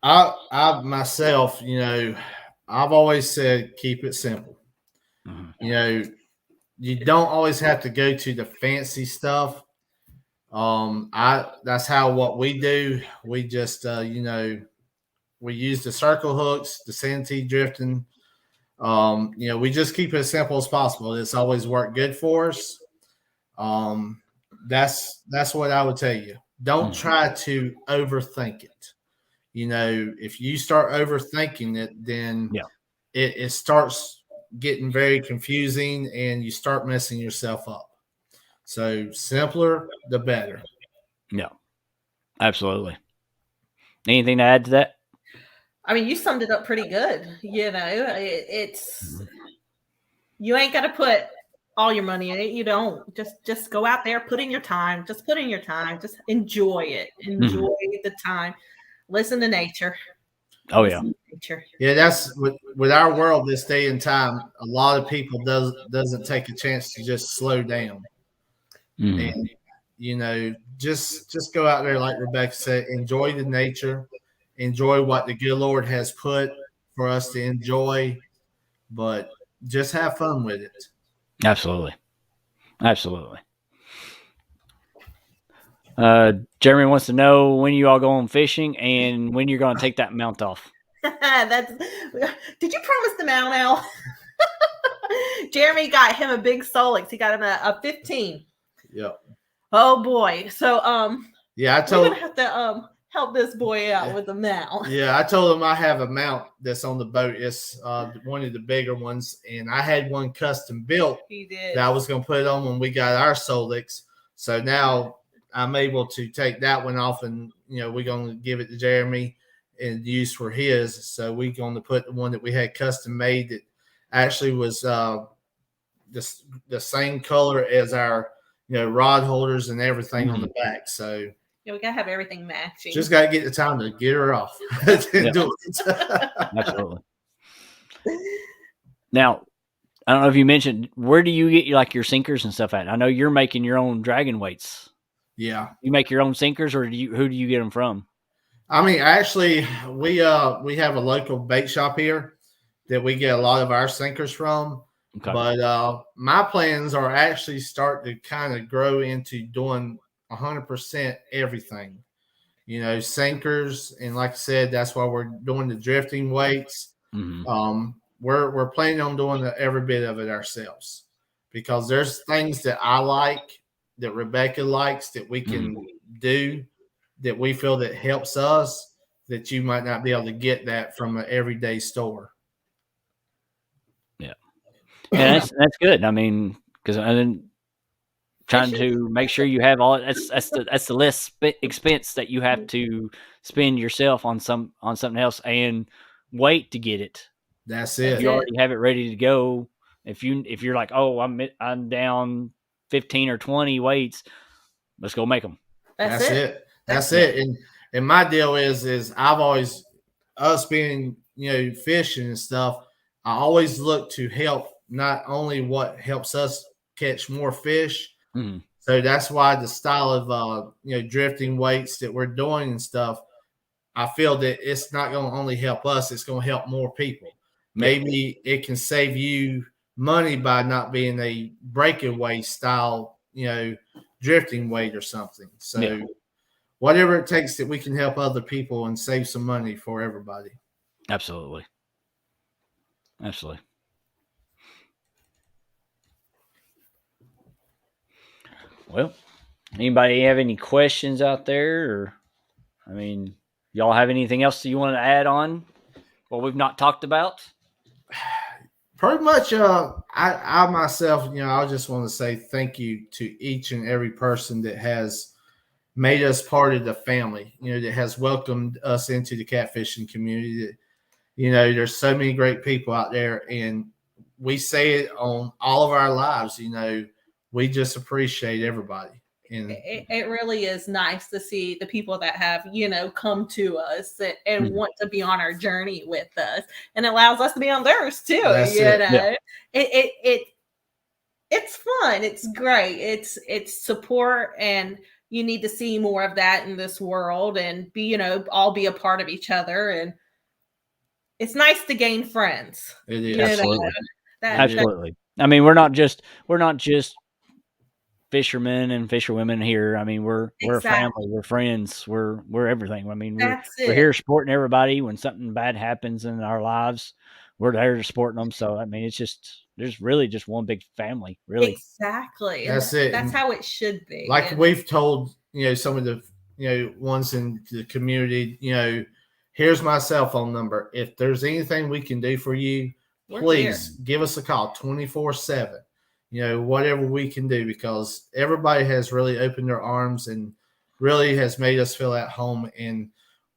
I myself, I've always said keep it simple. Mhm. You don't always have to go to the fancy stuff. That's how what we do. We just we use the circle hooks, the santee drifting. We just keep it as simple as possible. It's always worked good for us. Um, that's what I would tell you. Don't try to overthink it. If you start overthinking it, then it starts getting very confusing and you start messing yourself up. So simpler, the better. Yeah, absolutely. Anything to add to that? I mean, you summed it up pretty good. It's you ain't got to put all your money in it. You don't just go out there, put in your time. Just put in your time. Just enjoy it. Enjoy the time. Listen to nature. Oh yeah. Nature. Yeah, that's with our world this day and time. A lot of people doesn't take a chance to just slow down. And just go out there, like Rebecca said, enjoy the nature, enjoy what the good Lord has put for us to enjoy, but just have fun with it. Absolutely. Jeremy wants to know when you all going fishing and when you're going to take that mount off. Did you promise the mount now? Jeremy got him a big Solix. He got him a 15. Yep. Oh boy. So I we're told gonna have to help this boy out with the mount. Yeah, I told him I have a mount that's on the boat. It's one of the bigger ones, and I had one custom built. He did. That I was going to put it on when we got our Solix. So now I'm able to take that one off, and we're going to give it to Jeremy and use for his. So we're going to put the one that we had custom made that actually was the same color as our rod holders and everything on the back. So we gotta have everything matching. just gotta get the time to get her off. Absolutely. Now, I don't know if you mentioned, where do you get your sinkers and stuff at? I know you're making your own dragon weights. Yeah. You make your own sinkers, or who do you get them from? I mean, actually, we have a local bait shop here that we get a lot of our sinkers from. Okay. But my plans are actually start to kind of grow into doing 100% everything. Sinkers, and like I said, that's why we're doing the drifting weights. Mm-hmm. We're planning on doing every bit of it ourselves, because there's things that I like, that Rebecca likes, that we can do, that we feel that helps us, that you might not be able to get that from an everyday store. Yeah, that's good. I mean, because trying to make sure you have all that's the less expense that you have to spend yourself on something else and wait to get it. That's it. You already have it ready to go. If you're like, oh, I'm down 15 or 20 weights, let's go make them. That's it. That's it. And my deal is I've always, us being fishing and stuff, I always look to help not only what helps us catch more fish. Mm-hmm. So that's why the style of drifting weights that we're doing and stuff, I feel that it's not going to only help us, it's going to help more people. Maybe it can save you money by not being a breakaway style, drifting weight or something. So whatever it takes that we can help other people and save some money for everybody. Absolutely. Well, anybody have any questions out there? Or, I mean, y'all have anything else that you want to add on what we've not talked about? Pretty much, I myself, I just want to say thank you to each and every person that has made us part of the family, that has welcomed us into the catfishing community. There's so many great people out there, and we say it on all of our lives, we just appreciate everybody. And it really is nice to see the people that have, come to us and want to be on our journey with us, and allows us to be on theirs too. That's you it. know, Yeah. it's fun. It's great. It's support, and you need to see more of that in this world, and be, all be a part of each other. And it's nice to gain friends. it is. you know. Absolutely. That- Absolutely. I mean, we're not just fishermen and fisherwomen here. I mean, we're a family, we're friends, we're everything. I mean, That's we're it. here supporting everybody. When something bad happens in our lives, we're there supporting them. So I mean, there's really just one big family, really. Exactly. That's And it. That's how it should be. Like And we've told, some of the, ones in the community, here's my cell phone number. If there's anything we can do for you, we're please give us a call 24/7. Whatever we can do, because everybody has really opened their arms and really has made us feel at home. And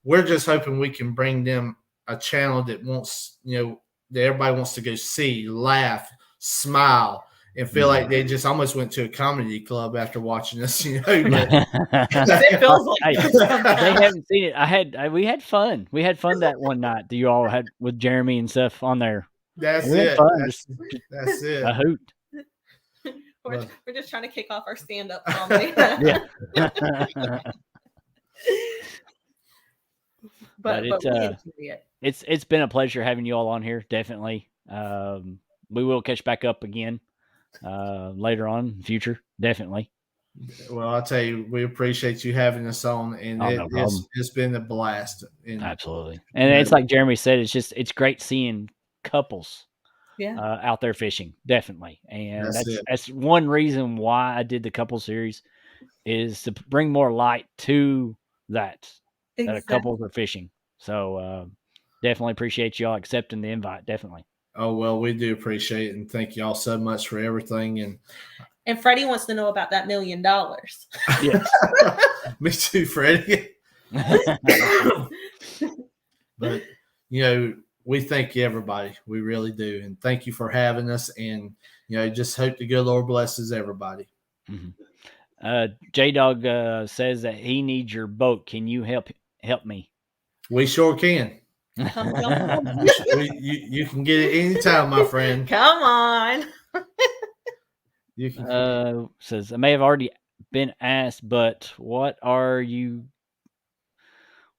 we're just hoping we can bring them a channel that wants, that everybody wants to go see, laugh, smile, and feel like they just almost went to a comedy club after watching us. It feels like Hey, it they sometimes. haven't seen it. We had fun. We had fun that one night that you all had with Jeremy and stuff on there. That's We had it. fun. That's it. A hoot. We're just trying to kick off our stand-up comedy. Yeah. but it's, we enjoy it. It's been a pleasure having you all on here. Definitely. We will catch back up again later on in the future. Definitely. Well, I'll tell you, we appreciate you having us on, and Oh, no problem. it's been a blast. And Absolutely. And it's like Jeremy said, it's great seeing couples Yeah. out there fishing. Definitely. And That's it. that's one reason why I did the couple series, is to bring more light to that couples are fishing. So definitely appreciate y'all accepting the invite. Definitely. Oh, well, we do appreciate it, and thank y'all so much for everything. And Freddie wants to know about that $1 million. Yes. Me too, Freddie. But we thank you, everybody. We really do, and thank you for having us. And just hope the good Lord blesses everybody. Mm-hmm. J Dog says that he needs your boat. Can you help me? We sure can. Come You can get it anytime, my friend. on. You can. Says, I may have already been asked, but what are you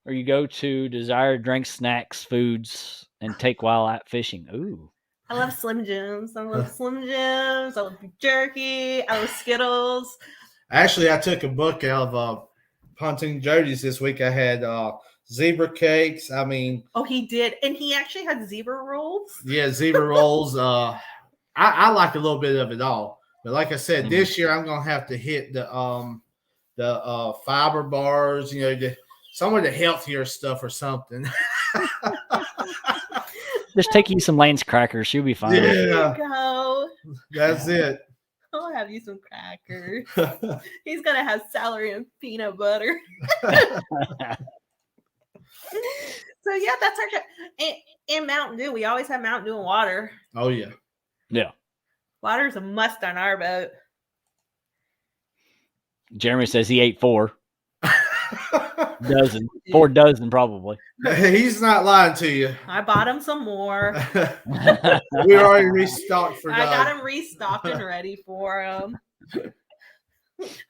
go to desired drinks, snacks, foods, and take while out fishing? Ooh. I love Slim Jims. I love beef jerky. I love Skittles. Actually, I took a book out of Pontoon Jody's this week. I had zebra cakes. I mean, Oh, he did. And he actually had zebra rolls. yeah, zebra rolls. I like a little bit of it all. But like I said, this year I'm gonna have to hit the fiber bars, some of the healthier stuff or something. Just take you some Lane's crackers. You'll be fine. Yeah. There you go. That's it. I'll have you some crackers. He's gonna have celery and peanut butter. So yeah, that's our and Mountain Dew. We always have Mountain Dew and water. Oh yeah. Yeah. Water's a must on our boat. Jeremy says he ate 4 dozen probably. He's not lying to you. I bought him some more. We already restocked for I got Doug. him restocked and ready for him.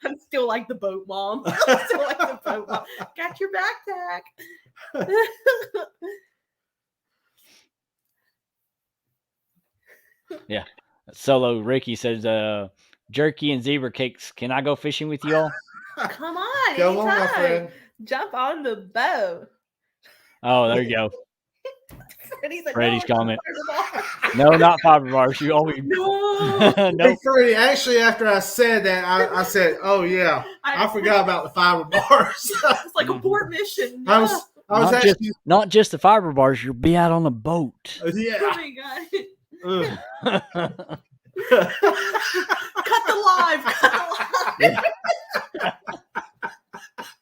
I'm still like the boat mom. I'm still like the boat mom. Got your backpack. Yeah. Solo Ricky says, jerky and zebra cakes. Can I go fishing with you all? Come on, Come on, my anytime. friend. Jump on the boat. Oh, there you go. Freddie's like, Freddie's no, comment. it's No, not fiber bars. You always no. Hey, nope. Freddie, actually, after I said that, I said, "Oh yeah, I forgot about the fiber bars." It's like abort mission. I No. was Not actually, Not just the fiber bars. You'll be out on the boat. Oh yeah. my god. Ugh. Cut the live. Cut the live.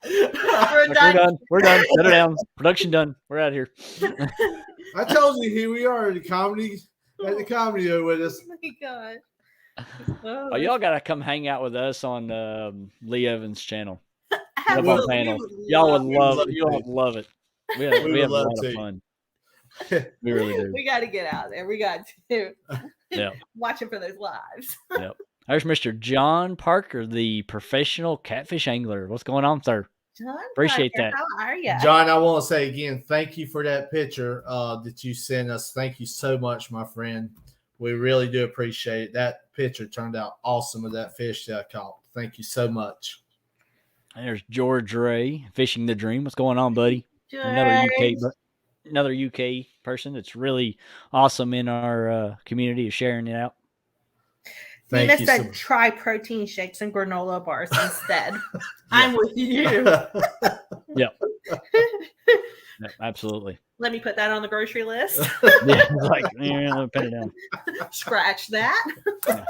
We're We're done. done. We're done. Shut it down. Production done. We're out of here. I told you, here we are at the comedy show with us. Oh my god. Oh, y'all gotta come hang out with us on Lee Evans' channel. Up on panel. Y'all would love it. We have a love lot to. of fun. We really do. We got to get out there. We got to. Yeah. Watching for those lives. Yep. There's Mr. John Parker, the professional catfish angler. What's going on, sir? John, Appreciate Parker, that. How are you? John, I want to say again, thank you for that picture that you sent us. Thank you so much, my friend. We really do appreciate it. That picture turned out awesome of that fish that I caught. Thank you so much. There's George Ray, Fishing the Dream. What's going on, buddy? George. Another UK person that's really awesome in our community is sharing it out. Nina Thank you said so much. try protein shakes and granola bars instead. I'm with you. Yep. Yep, absolutely. Let me put that on the grocery list. Yeah, like let me put it down. Scratch that. Yeah,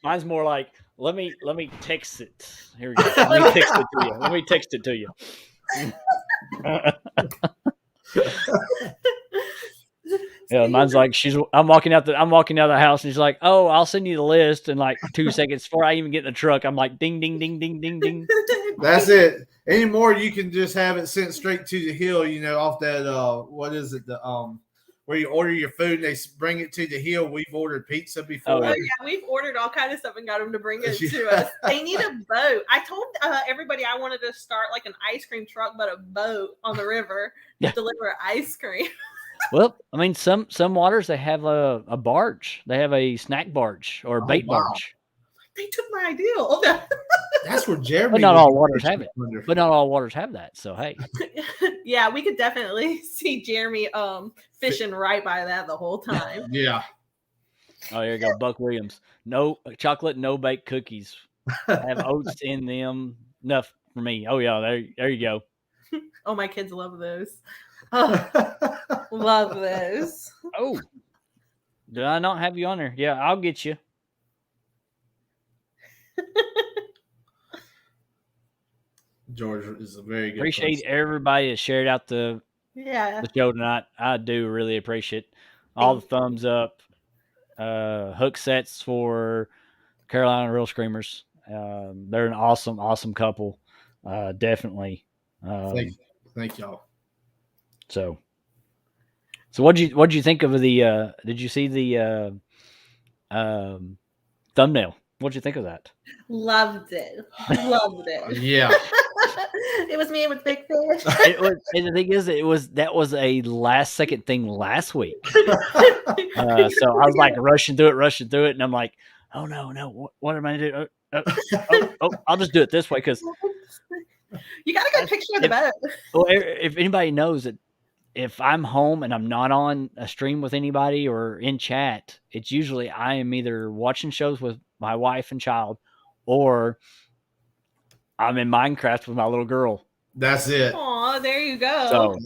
mine's more like let me text it. Here we go. Let me text it to you. Yeah, mine's like I'm walking out the house and she's like, "Oh, I'll send you the list." And like 2 seconds before I even get in the truck, I'm like, "Ding, ding, ding, ding, ding, ding." That's it. Anymore, you can just have it sent straight to the hill. Off that what is it? The where you order your food and they bring it to the hill. We've ordered pizza before. Oh, Oh yeah, we've ordered all kind of stuff and got them to bring it to us. They need a boat. I told everybody I wanted to start like an ice cream truck, but a boat on the river to deliver ice cream. Well, I mean, some waters they have a barge. They have a snack barge or a bait barge. They took my idea. Oh, no. That's where Jeremy. But not all waters have it. But not all waters have that. So hey. Yeah, we could definitely see Jeremy fishing right by that the whole time. Yeah. Oh, there you go, Buck Williams. No chocolate, no baked cookies. Have oats in them. Enough for me. Oh yeah, there you go. Oh, my kids love those. Oh, love those. Oh, did I not have you on there? Yeah, I'll get you. George is a very good. Appreciate person. everybody that shared out the show tonight. I do really appreciate all the thumbs up, hook sets for Carolina Real Screamers. They're an awesome couple. Definitely. Thank y'all. So what'd you think of the? Did you see the thumbnail? What'd you think of that? Loved it. Loved it. Yeah. It was me with big fish. And the thing is, that was a last second thing last week. So I was like rushing through it, and I'm like, oh no, what am I gonna do? I'll just do it this way because you got a good picture of the boat. Well, if anybody knows that if I'm home and I'm not on a stream with anybody or in chat, it's usually I am either watching shows with my wife and child, or I'm in Minecraft with my little girl. That's it. Oh, there you go. So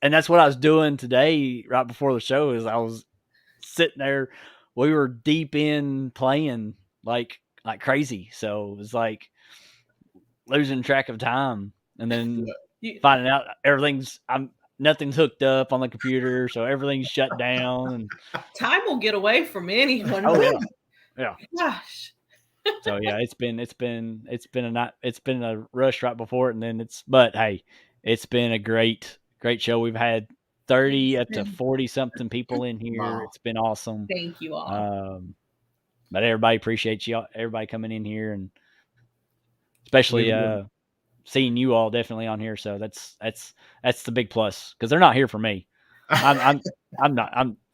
that's what I was doing today right before the show. Is I was sitting there. We were deep in playing like crazy. So it was like losing track of time, and then finding out nothing's hooked up on the computer, so everything's shut down. And time will get away from anyone. Oh yeah. Gosh. So yeah, it's been a rush right before it, and then but hey, it's been a great show. We've had 30 up to 40 something people in here. Wow. It's been awesome. Thank you all. But everybody appreciates everybody coming in here, and especially seeing you all definitely on here. So that's the big plus, because they're not here for me. I'm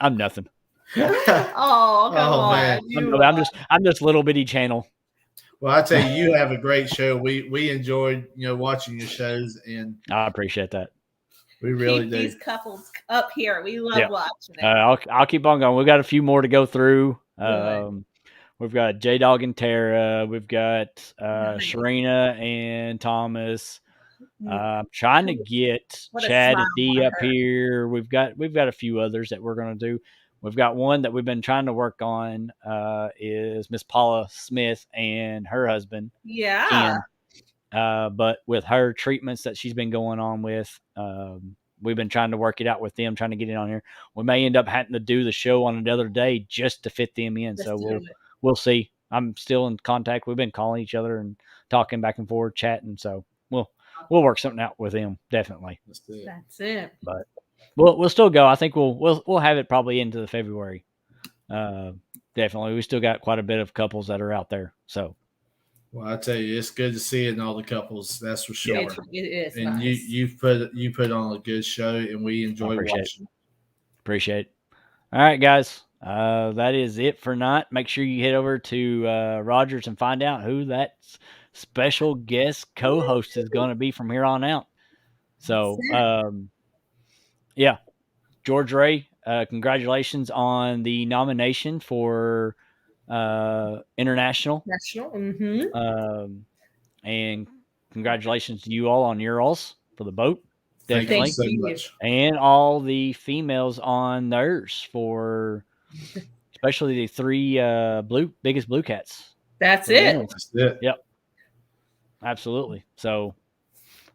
nothing. Oh, come on. Man. I'm just little bitty channel. Well, I tell you, you have a great show. We enjoyed watching your shows, and I appreciate that. We really keep do. These couples up here. We love watching it. I'll keep on going. We've got a few more to go through. We've got J Dog and Tara. We've got Sharina and Thomas. Trying to get Chad and D up here. We've got a few others that we're going to do. We've got one that we've been trying to work on is Miss Paula Smith and her husband. Yeah. But with her treatments that she's been going on with, we've been trying to work it out with them, trying to get it on here. We may end up having to do the show on another day just to fit them in. So we'll see. I'm still in contact. We've been calling each other and talking back and forth, chatting. So we'll work something out with him, definitely. That's it. But we'll still go. I think we'll have it probably into the February. Definitely, we still got quite a bit of couples that are out there. So, well, I tell you, it's good to see it in all the couples. That's for sure. It is And nice. you put on a good show, and we enjoy watching. Appreciate it. All right, guys. That is it for tonight. Make sure you head over to Rogers and find out who that special guest co-host is going to be from here on out. So, yeah, George Ray, congratulations on the nomination for international. And congratulations to you all on your alls for the boat. Definitely. Thank you so much. And all the females on theirs for especially the three biggest blue cats. That's it. That's it. Yep. Absolutely. So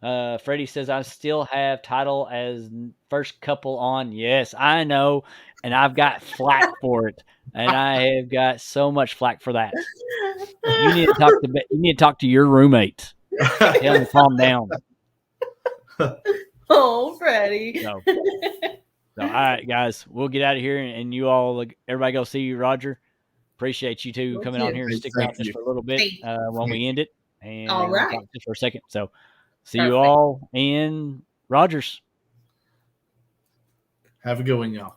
Freddie says I still have title as first couple on. Yes, I know. And I've got flack for it. And I have got so much flack for that. You need to talk to your roommate. Tell him to calm down. Oh, Freddie. So, all right, guys, we'll get out of here, and you all, everybody, go see Roger. Appreciate you two coming on here and sticking out just for a little bit when we end it, and all right, just for a second. So, see you all in Rogers. Have a good one, y'all.